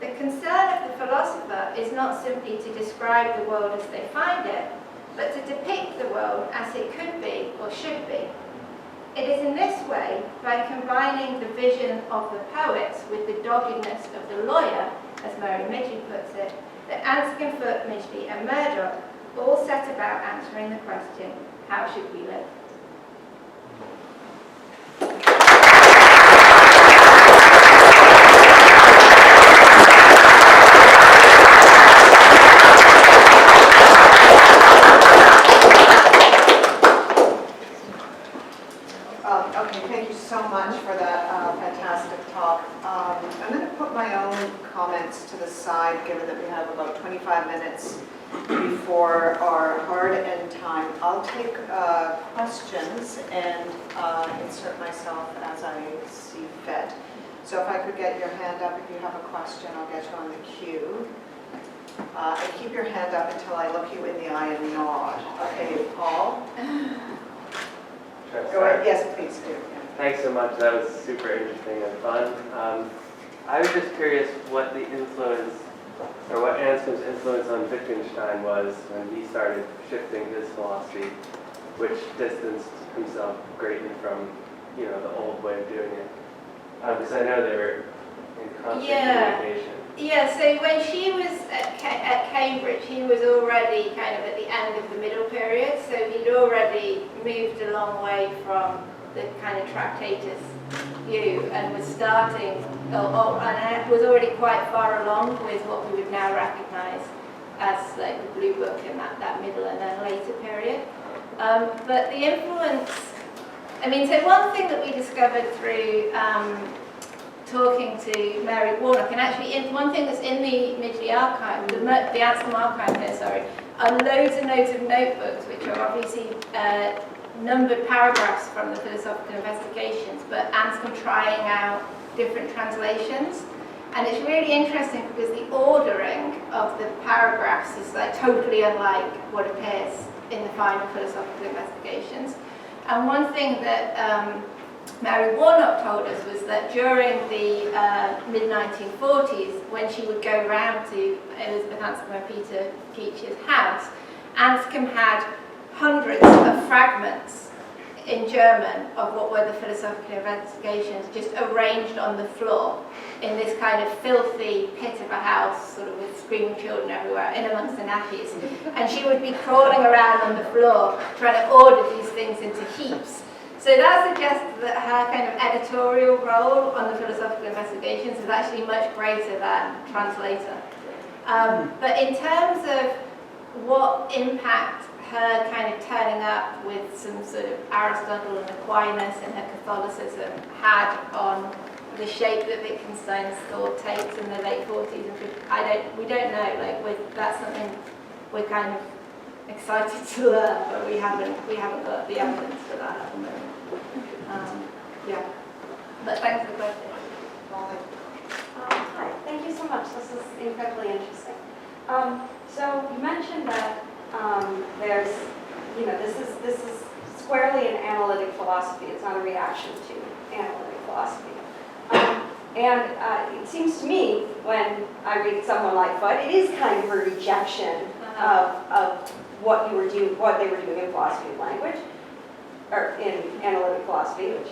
The concern of the philosopher is not simply to describe the world as they find it, but to depict the world as it could be or should be. It is in this way, by combining the vision of the poets with the doggedness of the lawyer, as Mary Midgley puts it, that Anscombe, Foot, Midgley and Murdoch all set about answering the question, how should we live? Okay, thank you so much for that fantastic talk. I'm going to put my own comments to the side, given that we have about 25 minutes before our hard end time. I'll take questions and insert myself as I see fit. So if I could get your hand up if you have a question, I'll get you on the queue. And keep your hand up until I look you in the eye and nod. Okay, Paul? Go ahead. Yes, please do. Thanks so much. That was super interesting and fun. I was just curious what the influence, or what Anscombe's influence on Wittgenstein was when he started shifting his philosophy, which distanced himself greatly from, the old way of doing it. Because I know they were in constant communication. Yeah, so when she was at Cambridge, he was already kind of at the end of the middle period, so he'd already moved a long way from the kind of Tractatus view and was starting, and was already quite far along with what we would now recognise as like the Blue Book in that middle and then later period. But the influence, I mean, so one thing that we discovered through talking to Mary Warnock, and actually one thing that's in the Midgley archive, the Anscombe archive here, sorry, are loads and loads of notebooks which are obviously numbered paragraphs from the philosophical investigations, but Anscombe trying out different translations. And it's really interesting because the ordering of the paragraphs is like totally unlike what appears in the final philosophical investigations. And one thing that Mary Warnock told us was that during the mid-1940s, when she would go round to Elizabeth Anscombe and Peter Keach's house, Anscombe had hundreds of fragments in German of what were the philosophical investigations just arranged on the floor in this kind of filthy pit of a house, sort of with screaming children everywhere, in amongst the nappies. And she would be crawling around on the floor trying to order these things into heaps. So that suggests that her kind of editorial role on the philosophical investigations is actually much greater than translator. But in terms of what impact her kind of turning up with some sort of Aristotle and Aquinas and her Catholicism had on the shape that Wittgenstein's thought takes in the late 40s and 50s, we don't know. That's something we're kind of excited to learn, but we haven't got the evidence for that at the moment. Yeah, but thanks for the question. Hi, thank you so much. This is incredibly interesting. So you mentioned that there's, this is squarely an analytic philosophy. It's not a reaction to analytic philosophy. And it seems to me, when I read someone like Foot, it is kind of a rejection of what they were doing in philosophy of language, or in analytic philosophy, which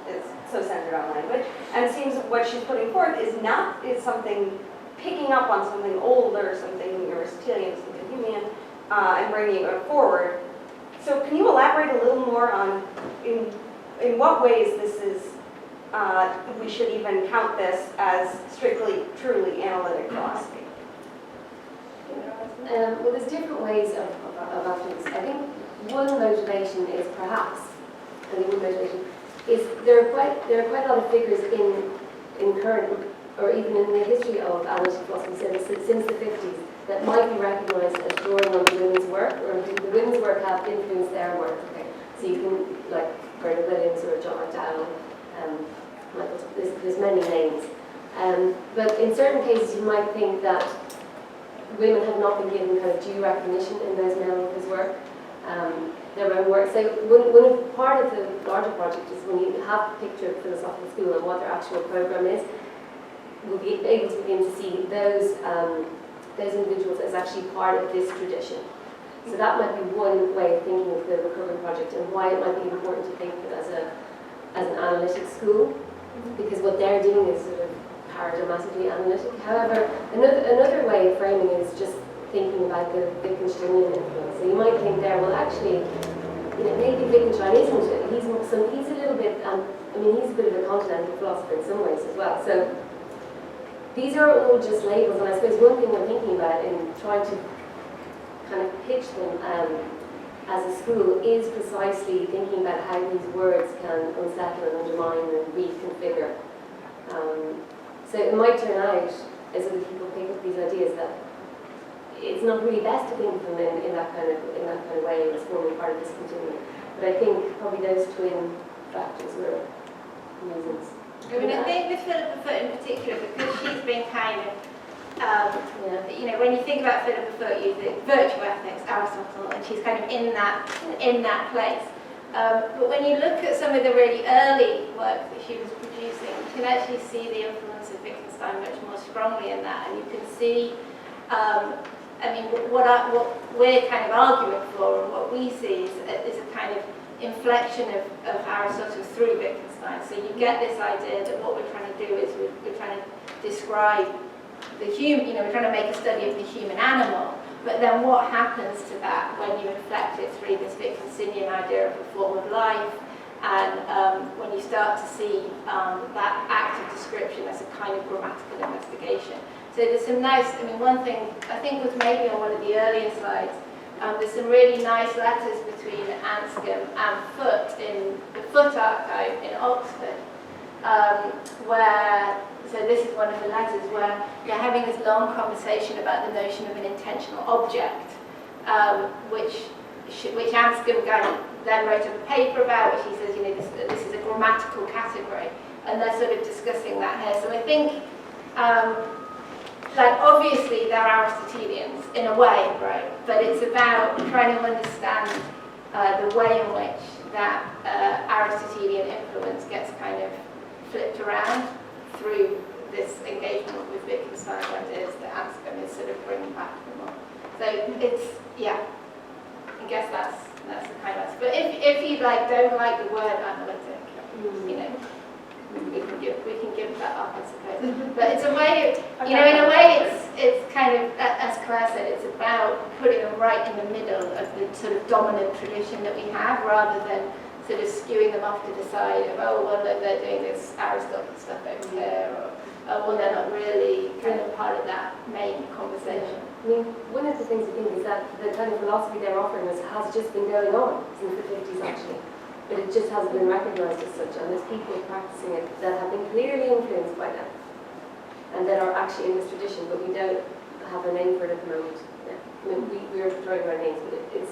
is so centered on language. And it seems what she's putting forth is something picking up on something older, something Aristotelian, something Humean, and bringing it forward. So can you elaborate a little more on in what ways this is, we should even count this as strictly, truly analytic philosophy? Well, there's different ways of affluence. I think one motivation is perhaps, and the one motivation is there are quite a lot of figures in current, or even in the history of analytic philosophy since the 50s, that might be recognised as drawing on the women's work, or the women's work have influenced their work. Okay, so you can, like Bernard Williams or John McDowell, there's many names. But in certain cases, you might think that women have not been given kind of due recognition in those male authors' work, their own work. So part of the larger project is when you have a picture of philosophical school and what their actual program is, we'll be able to begin to see those individuals as actually part of this tradition. So that might be one way of thinking of the Recovery Project and why it might be important to think of it as an analytic school, because what they're doing is sort of paradigmatically analytic. However, another way of framing it is just thinking about the Wittgensteinian influence. So you might think there, well actually, maybe Wittgenstein isn't, he's a little bit, he's a bit of a continental philosopher in some ways as well. So these are all just labels, and I suppose one thing we're thinking about in trying to kind of pitch them as a school is precisely thinking about how these words can unsettle and undermine and reconfigure. So it might turn out, as other people pick up these ideas, that it's not really best to think of them in that kind of way as forming part of this continuum. But I think probably those twin factors were reasons. I think with Philippa Foot in particular, because she's been kind of, when you think about Philippa Foot, you think virtue ethics, Aristotle, and she's kind of in that place. But when you look at some of the really early work that she was producing, you can actually see the influence of Wittgenstein much more strongly in that, and you can see, what we're kind of arguing for, and what we see is a kind of inflection of Aristotle through Wittgenstein. So you get this idea that what we're trying to do is we're trying to describe the human, we're trying to make a study of the human animal, but then what happens to that when you reflect it through this Wittgensteinian idea of a form of life, and when you start to see that act of description as a kind of grammatical investigation. So there's some nice, one thing I think was maybe on one of the earlier slides, there's some really nice letters between Anscombe and Foot in the Foot archive in Oxford, so this is one of the letters where you're having this long conversation about the notion of an intentional object, which Anscombe then wrote a paper about, which he says, this is a grammatical category, and they're sort of discussing that here. So I think, obviously they're Aristotelians in a way, right? But it's about trying to understand the way in which that Aristotelian influence gets kind of flipped around through this engagement with Wittgenstein's ideas that Anscombe is sort of bringing back to them all. So it's, I guess that's the kind of, but if you don't like the word analytic, we can give that up, I suppose. But it's a way of, in a way it's kind of, as Claire said, it's about putting them right in the middle of the sort of dominant tradition that we have, rather than sort of skewing them off to the side of, oh, well, they're doing this Aristotle stuff over here, or, oh, well, they're not really kind of part of that main conversation. One of the things I think is that the kind of philosophy they're offering us has just been going on since the 50s, actually. But it just hasn't been recognised as such, and there's people practising it that have been clearly influenced by them, and that are actually in this tradition, but we don't have a name for it at the moment. We are throwing our names, but it's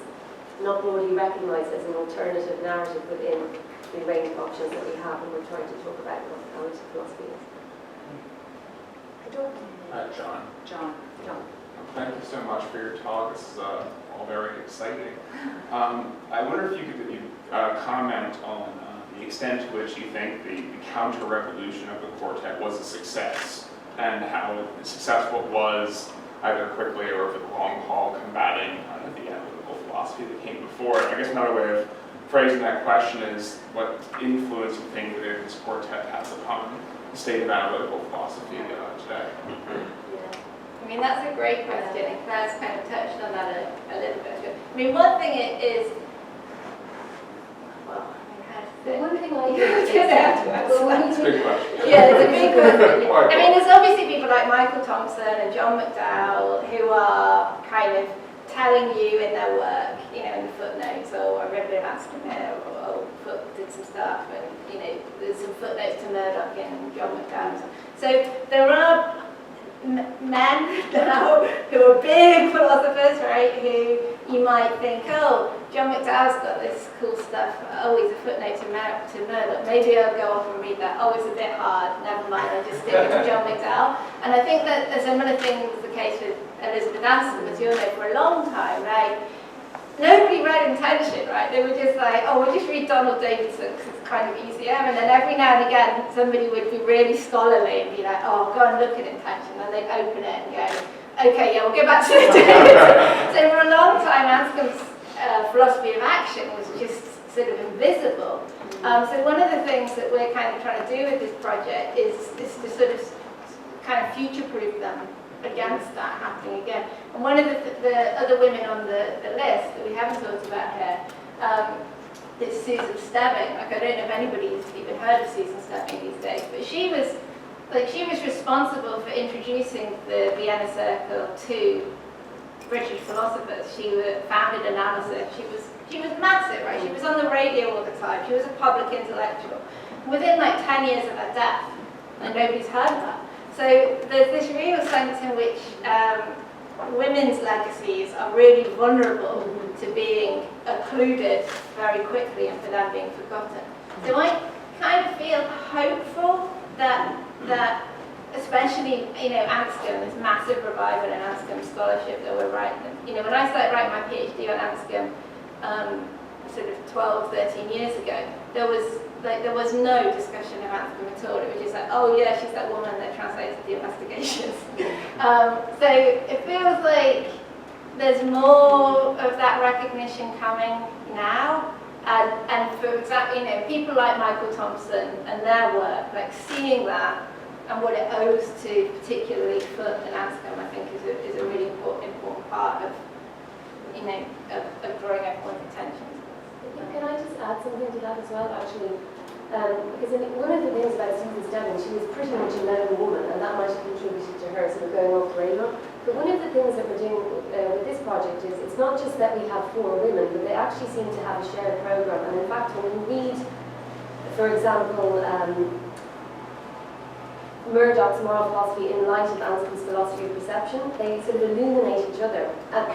not broadly recognised as an alternative narrative within the range of options that we have when we're trying to talk about what analytic philosophy is. John. Thank you so much for your talk. This is all very exciting. I wonder if you could comment on the extent to which you think the counter-revolution of the quartet was a success, and how successful it was, either quickly or over the long haul, combating the analytical philosophy that came before it. I guess another way of phrasing that question is what influence you think that this quartet has upon the state of analytical philosophy today? That's a great question, and Claire's kind of touched on that a little bit. One thing is, One thing I it's It's a big question. Yeah, it's a big question. There's obviously people like Michael Thompson and John McDowell who are kind of telling you in their work, in the footnotes, I read a bit of Anscombe here, or Foot did some stuff, and there's some footnotes to Murdoch and John McDowell. So there are men now who are big philosophers, right, who you might think, oh, John McDowell's got this cool stuff, oh, he's a footnote to Murdoch, maybe I'll go off and read that, oh, it's a bit hard, never mind, I'll just stick it to John McDowell. And I think that a similar thing was the case with Elizabeth Anscombe, as you all know, for a long time, right? Nobody read Intention, right? They were just like, oh, we'll just read Donald Davidson because it's kind of easier. And then every now and again, somebody would be really scholarly and be like, oh, go and look at Intention. And they'd open it and go, okay, yeah, we'll go back to the Davidson. So for a long time, Anscombe's philosophy of action was just sort of invisible. So one of the things that we're kind of trying to do with this project is to sort of kind of future-proof them against that happening again. And one of the other women on the list that we haven't talked about here is Susan Stebbing. I don't know if anybody's even heard of Susan Stebbing these days, but she was responsible for introducing the Vienna Circle to British philosophers. She founded Analytic. She was massive, right? She was on the radio all the time. She was a public intellectual. Within 10 years of her death, and nobody's heard of her. So there's this real sense in which women's legacies are really vulnerable to being occluded very quickly and for them being forgotten. So I kind of feel hopeful that especially, Anscombe, this massive revival in Anscombe scholarship that we're writing. When I started writing my PhD on Anscombe, sort of 12, 13 years ago, there was no discussion of Anscombe at all. It was just like, oh yeah, she's that woman that translates the investigations. So it feels like there's more of that recognition coming now. And for example, people like Michael Thompson and their work, seeing that and what it owes to particularly Foot and Anscombe, I think is a really important part of, of drawing everyone's attention. Can I just add something to that as well, actually? Because one of the things about Susan Stebbing, she was pretty much a lone woman, and that might have contributed to her sort of going off the radar. But one of the things that we're doing with this project is it's not just that we have 4 women, but they actually seem to have a shared program. And in fact, when we read, for example, Murdoch's moral philosophy in light of Anscombe's philosophy of perception, they sort of illuminate each other. And,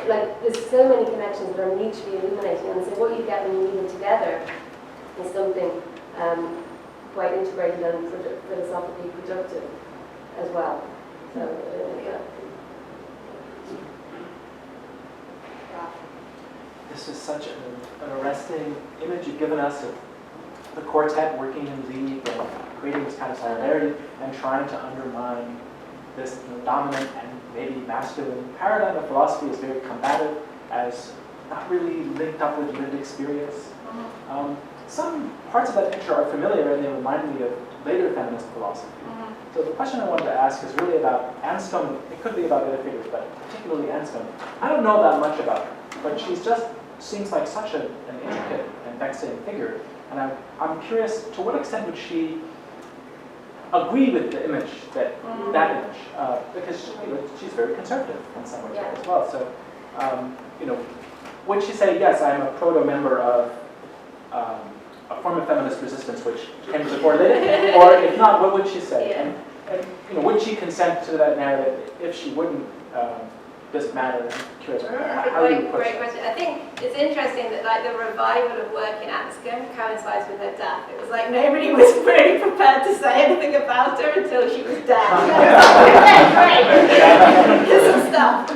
there's so many connections that are mutually illuminating, and so what you get when you read them together is something quite integrated and philosophically productive as well. So, This is such an arresting image you've given us of the quartet working in league and creating this kind of solidarity and trying to undermine this dominant and maybe masculine paradigm of philosophy is very combative, as not really linked up with lived experience. Some parts of that picture are familiar and they remind me of later feminist philosophy. So the question I wanted to ask is really about Anscombe. It could be about other figures, but particularly Anscombe. I don't know that much about her, but she's just seems like such an intricate and vexing figure. And I'm curious, to what extent would she agree with the image, that image? Because she's very conservative in some ways as well. So, would she say, yes, I'm a proto-member of a form of feminist resistance which came before later? Or if not, what would she say? And would she consent to that narrative? If she wouldn't, does it matter? I'm curious. How do you push Great question. I think it's interesting that the revival of work in Anscombe coincides with her death. It was like nobody was really prepared to say anything about her until she was dead. Okay, great. Here's some stuff.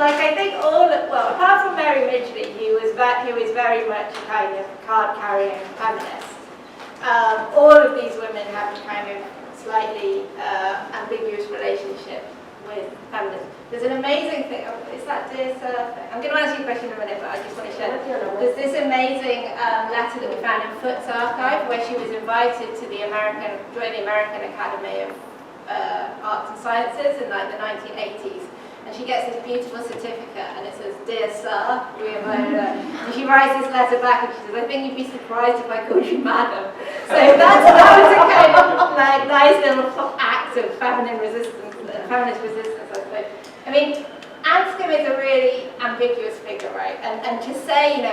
I think apart from Mary Midgley, who was very much a kind of card-carrying feminist, all of these women have a kind of slightly ambiguous relationship with feminism. There's an amazing thing. Is that this? I'm going to ask you a question in a minute, but I just want to share. There's this amazing letter that we found in Foot's archive, where she was invited to join the American Academy of Arts and Sciences in the 1980s. And she gets this beautiful certificate, and it says, "Dear Sir, we invited her." And she writes this letter back, and she says, "I think you'd be surprised if I called you Madam." So that was a kind of nice little act of feminist resistance, I suppose. I mean, Anscombe is a really ambiguous figure, right? And to say,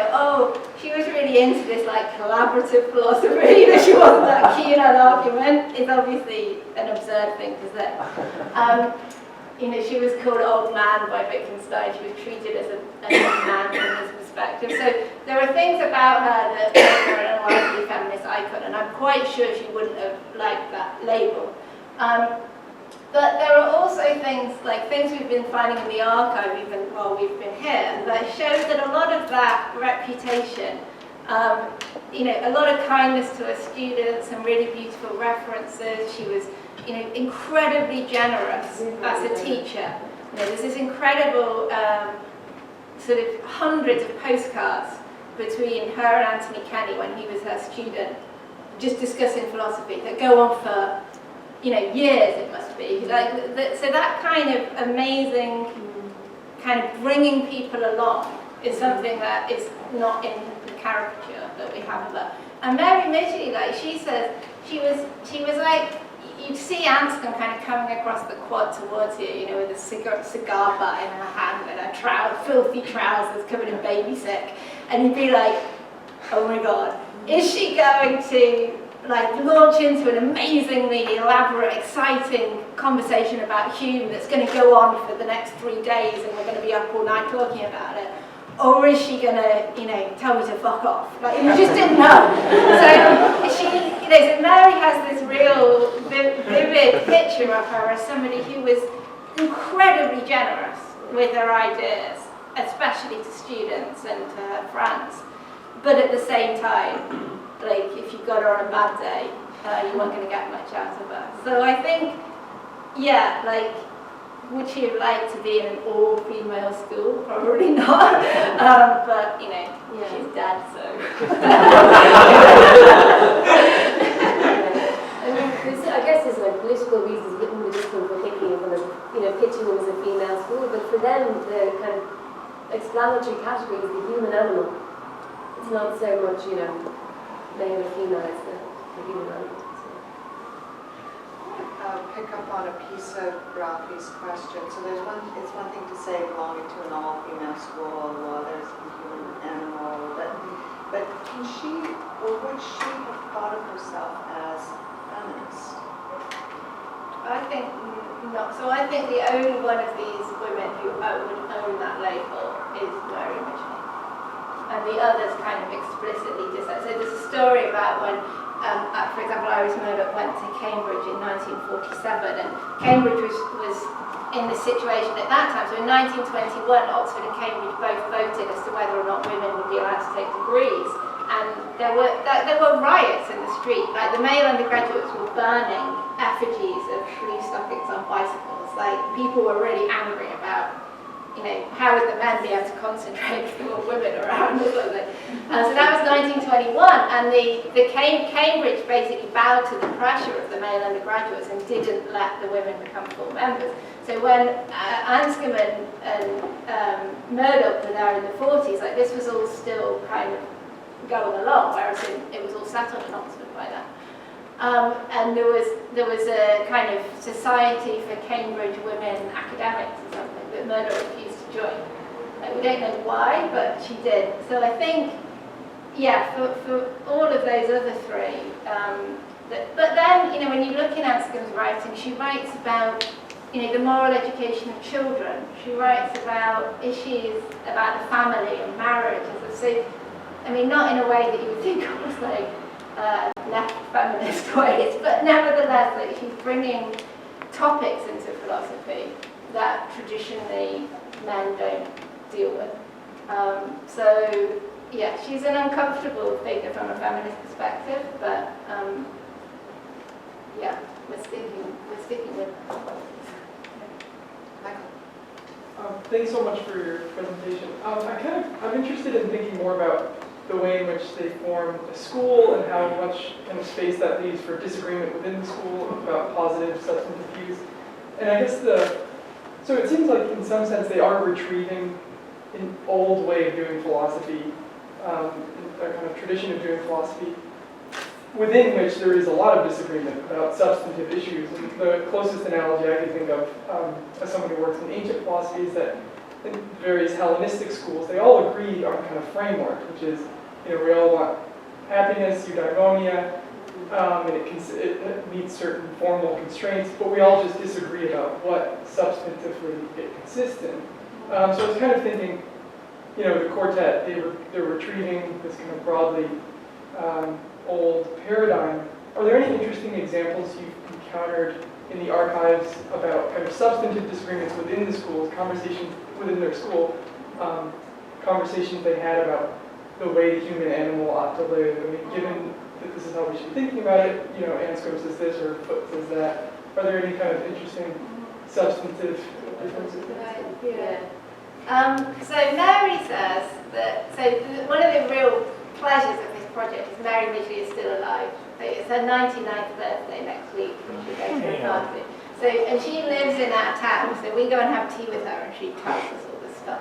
she was really into this collaborative philosophy, she wasn't that keen on argument, is obviously an absurd thing to say. She was called old man by Wittgenstein. She was treated as an old man from his perspective. So there are things about her that make her an unlikely feminist icon, and I'm quite sure she wouldn't have liked that label. But there are also things we've been finding in the archive, even while we've been here, that shows that a lot of that reputation, a lot of kindness to her students, some really beautiful references. She was incredibly generous as a teacher. There's this incredible sort of hundreds of postcards between her and Anthony Kenny when he was her student, just discussing philosophy, that go on for years. It must be so that kind of amazing kind of bringing people along is something that is not in the caricature that we have of her. And Mary Midgley, she says she was like, you'd see Anscombe kind of coming across the quad towards you, with a cigar butt in her hand and her filthy trousers covered in baby sick, and you'd be like, oh my God, is she going to launch into an amazingly elaborate, exciting conversation about Hume that's going to go on for the next 3 days, and we're going to be up all night talking about it? Or is she going to, tell me to fuck off? You just didn't know. So Mary has this real vivid picture of her as somebody who was incredibly generous with her ideas, especially to students and to her friends. But at the same time, if you got her on a bad day, you weren't going to get much out of her. So I think, would she have liked to be in an all-female school? Probably not. But, she's dead, so. I mean, them the kind of explanatory category is the human animal. It's not so much, you know, male or female, it's the human animal. Pick up on a piece of Rafi's question. So it's one thing to say belonging to an all-female school, there's a human animal, but can she, or would she have thought of herself as feminist? I think not. So I think the only one of these women who would own that label is Mary Mitchell. And the others kind of explicitly dissent. So there's a story about when, for example, Iris Murdoch went to Cambridge in 1947, and Cambridge was in the situation at that time. So in 1921, Oxford and Cambridge both voted as to whether or not women would be allowed to take degrees. And there were riots in the street. Like the male undergraduates were burning effigies of blue stockings on bicycles. Like people were really angry about, you know, how would the men be able to concentrate if there were women around or something. So that was 1921, and the Cambridge basically bowed to the pressure of the male undergraduates and didn't let the women become full members. So when Anscombe and Murdoch were there in the 40s, like this was all still kind of going along, whereas it was all settled in Oxford by then. And there was a kind of society for Cambridge women academics or something that Murdoch refused to join. Like, we don't know why, but she did. So I think, yeah, for all of those other three, but then, you know, when you look in Anscombe's writing, she writes about, you know, the moral education of children. She writes about issues about the family and marriage. So, I mean, not in a way that you would think of as like left feminist ways, but nevertheless, like, she's bringing topics into philosophy that traditionally men don't deal with. So, yeah, she's an uncomfortable figure from a feminist perspective, but yeah, we're sticking with her. Michael? Thanks so much for your presentation. I'm interested in thinking more about the way in which they form a school and how much kind of space that leaves for disagreement within the school about positive substantive views. And I guess so it seems like in some sense they are retrieving an old way of doing philosophy, a kind of tradition of doing philosophy, within which there is a lot of disagreement about substantive issues. And the closest analogy I can think of, as someone who works in ancient philosophy, is that in various Hellenistic schools, they all agreed on kind of framework, which is, you know, we all want happiness, eudaimonia, and it meets certain formal constraints, but we all just disagree about what substantively it consists in. So I was kind of thinking, you know, the quartet, they're retrieving this kind of broadly old paradigm. Are there any interesting examples you've encountered in the archives about kind of substantive disagreements within the schools, conversations within their school, conversations they had about the way the human animal ought to live? I mean, given that this is how we should be thinking about it, you know, Anscombe says this or Foot says that. Are there any kind of interesting substantive differences? Yeah. So Mary says that, one of the real pleasures of this project is Mary Midgley is still alive. So it's her 99th birthday next week, when she goes to a party. So, and she lives in our town, so we go and have tea with her and she tells us all this stuff.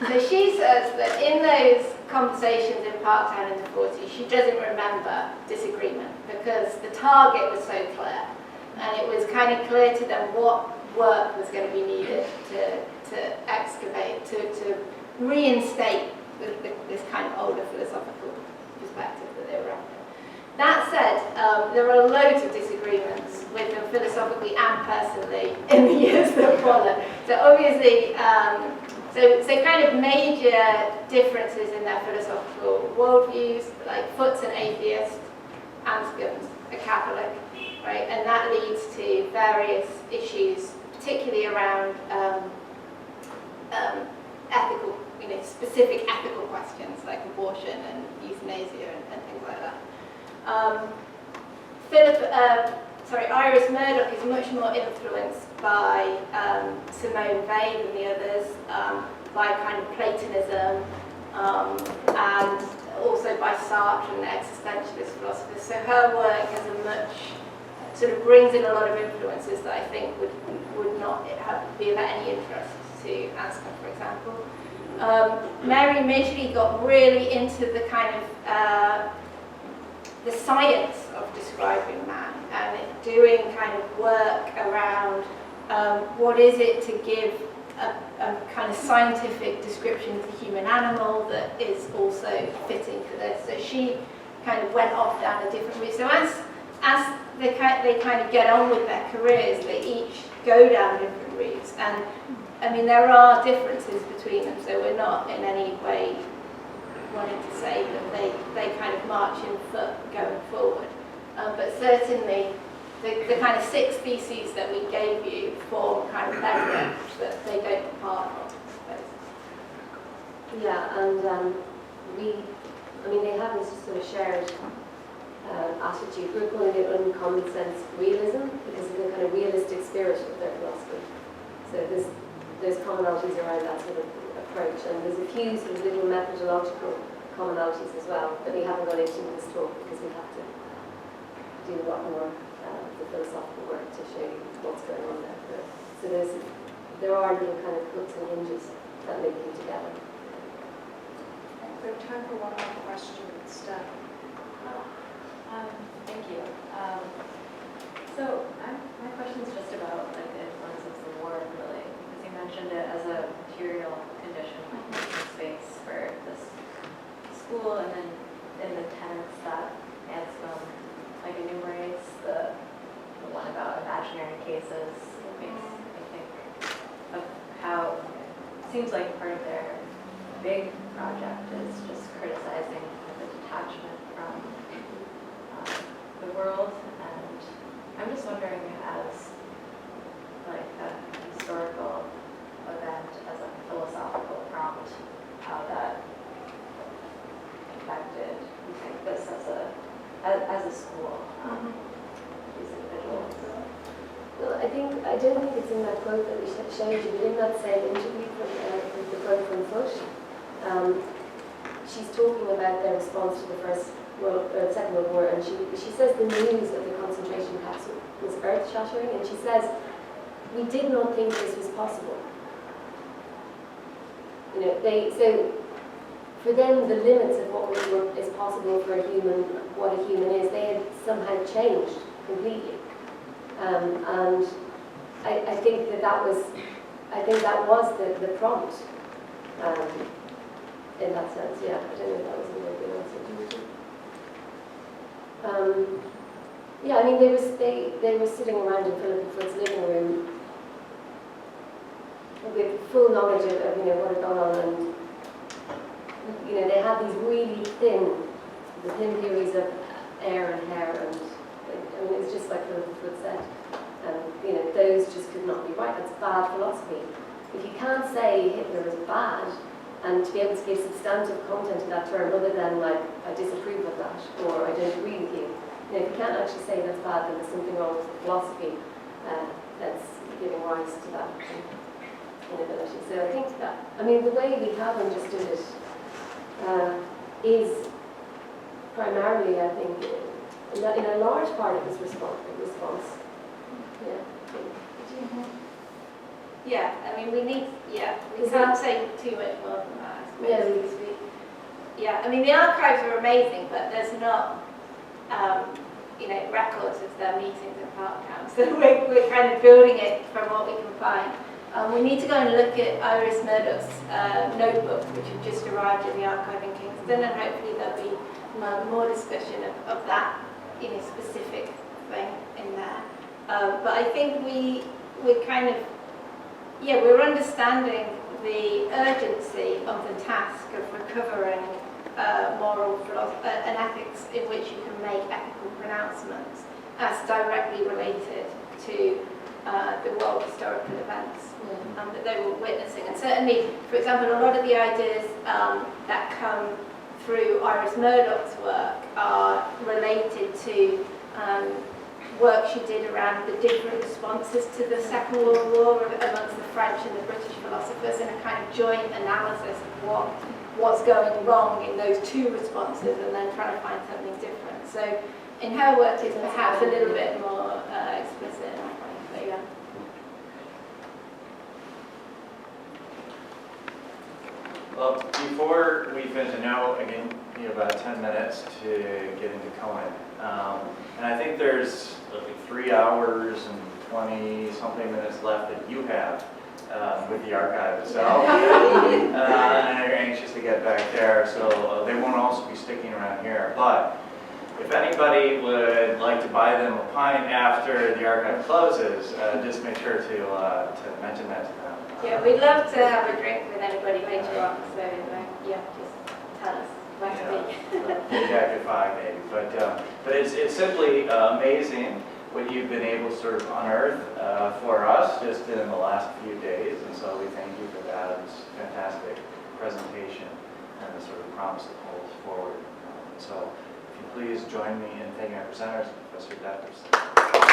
So she says that in those conversations in Parktown in the 40s, she doesn't remember disagreement because the target was so clear. And it was kind of clear to them what work was going to be needed to excavate, to reinstate this kind of older philosophical perspective that they were after. That said, there are loads of disagreements with them philosophically and personally in the years that follow. So obviously, so kind of major differences in their philosophical worldviews, like Foot's an atheist, Anscombe's a Catholic, right? And that leads to various issues, particularly around ethical, you know, specific ethical questions like abortion and euthanasia and things like that. Iris Murdoch is much more influenced by Simone Weil than the others, by kind of Platonism, and also by Sartre and existentialist philosophers. So her work has a much, sort of brings in a lot of influences that I think would not be of any interest to Anscombe, for example. Mary initially got really into the kind of the science of describing man and doing kind of work around what is it to give a kind of scientific description of the human animal that is also fitting for this. So she kind of went off down a different route. So as they kind of get on with their careers, they each go down different routes. And I mean, there are differences between them, so we're not in any way wanting to say that they kind of march in foot going forward. But certainly, the kind of 6 theses that we gave you form kind of bedrock that they don't depart from, I suppose. Yeah, and they have this sort of shared attitude. We're calling it uncommon sense realism because of the kind of realistic spirit of their philosophy. So there's commonalities around that sort of approach, and there's a few sort of little methodological commonalities as well that we haven't gone into in this talk because we have to do a lot more the philosophical work to show you what's going on there. So there are little kind of hooks and hinges that link them together. We have time for one more question. Steph. Thank you. So my question is just about like the influence of the war, really, because you mentioned it as a material condition, like space for this school, and then in the tenets that Anscombe like enumerates, the one about imaginary cases makes me think of how it seems like part of their big project is just criticizing the detachment from the world, and I'm just wondering, as like a historical event, as a philosophical prompt, how that affected, you think, this as a school, these individuals. Well, I don't think it's in that quote that we showed you, but in that same interview from the quote from Foot, she's talking about their response to the Second World War, and she says the news of the concentration camps was earth-shattering, and she says, we did not think this was possible. You know, so for them, the limits of what is possible for a human, what a human is, they had somehow changed completely. And I think that was the prompt in that sense. Yeah, I don't know if that was a very good answer. Yeah, I mean, they were sitting around in Philippa Foot's living room with full knowledge of what had gone on, and they had these really thin theories of air and hair, and it was just like Philippa Foot said, those just could not be right. That's bad philosophy. If you can't say Hitler is bad, and to be able to give substantive content to that term other than like, I disapprove of that, or I don't agree with you, if you can't actually say that's bad, then there's something wrong with the philosophy that's giving rise to that inability. So I think that, the way we have understood it is primarily, I think, in a large part of this response. Yeah, we can't say too much more than that, I suppose. The archives are amazing, but there's not, records of their meetings and park camps. So we're kind of building it from what we can find. We need to go and look at Iris Murdoch's notebook, which have just arrived in the archive in Kingston, and hopefully there'll be more discussion of that, specific thing in there. But I think we're kind of, we're understanding the urgency of the task of recovering moral philosophy and ethics in which you can make ethical pronouncements as directly related to the world historical events that they were witnessing. And certainly, for example, a lot of the ideas that come through Iris Murdoch's work are related to work she did around the different responses to the Second World War amongst the French and the British philosophers, in a kind of joint analysis of what's going wrong in those two responses, and then trying to find something different. So in her work it's perhaps a little bit more explicit in that way. So Well, before we finish, I know, again, you have about 10 minutes to get into Cohen. And I think there's like 3 hours and 20-something minutes left that you have with the archive itself. And you're anxious to get back there, so they won't also be sticking around here. But if anybody would like to buy them a pint after the archive closes, just make sure to mention that to them. Yeah, we'd love to have a drink with anybody later on, so yeah, just tell us when to be. Back at 5 maybe, but it's simply amazing what you've been able to sort of unearth for us just in the last few days, and so we thank you for that. It's a fantastic presentation and the sort of promise it holds forward. So if you please join me in thanking our presenters, Professor Detlefsen.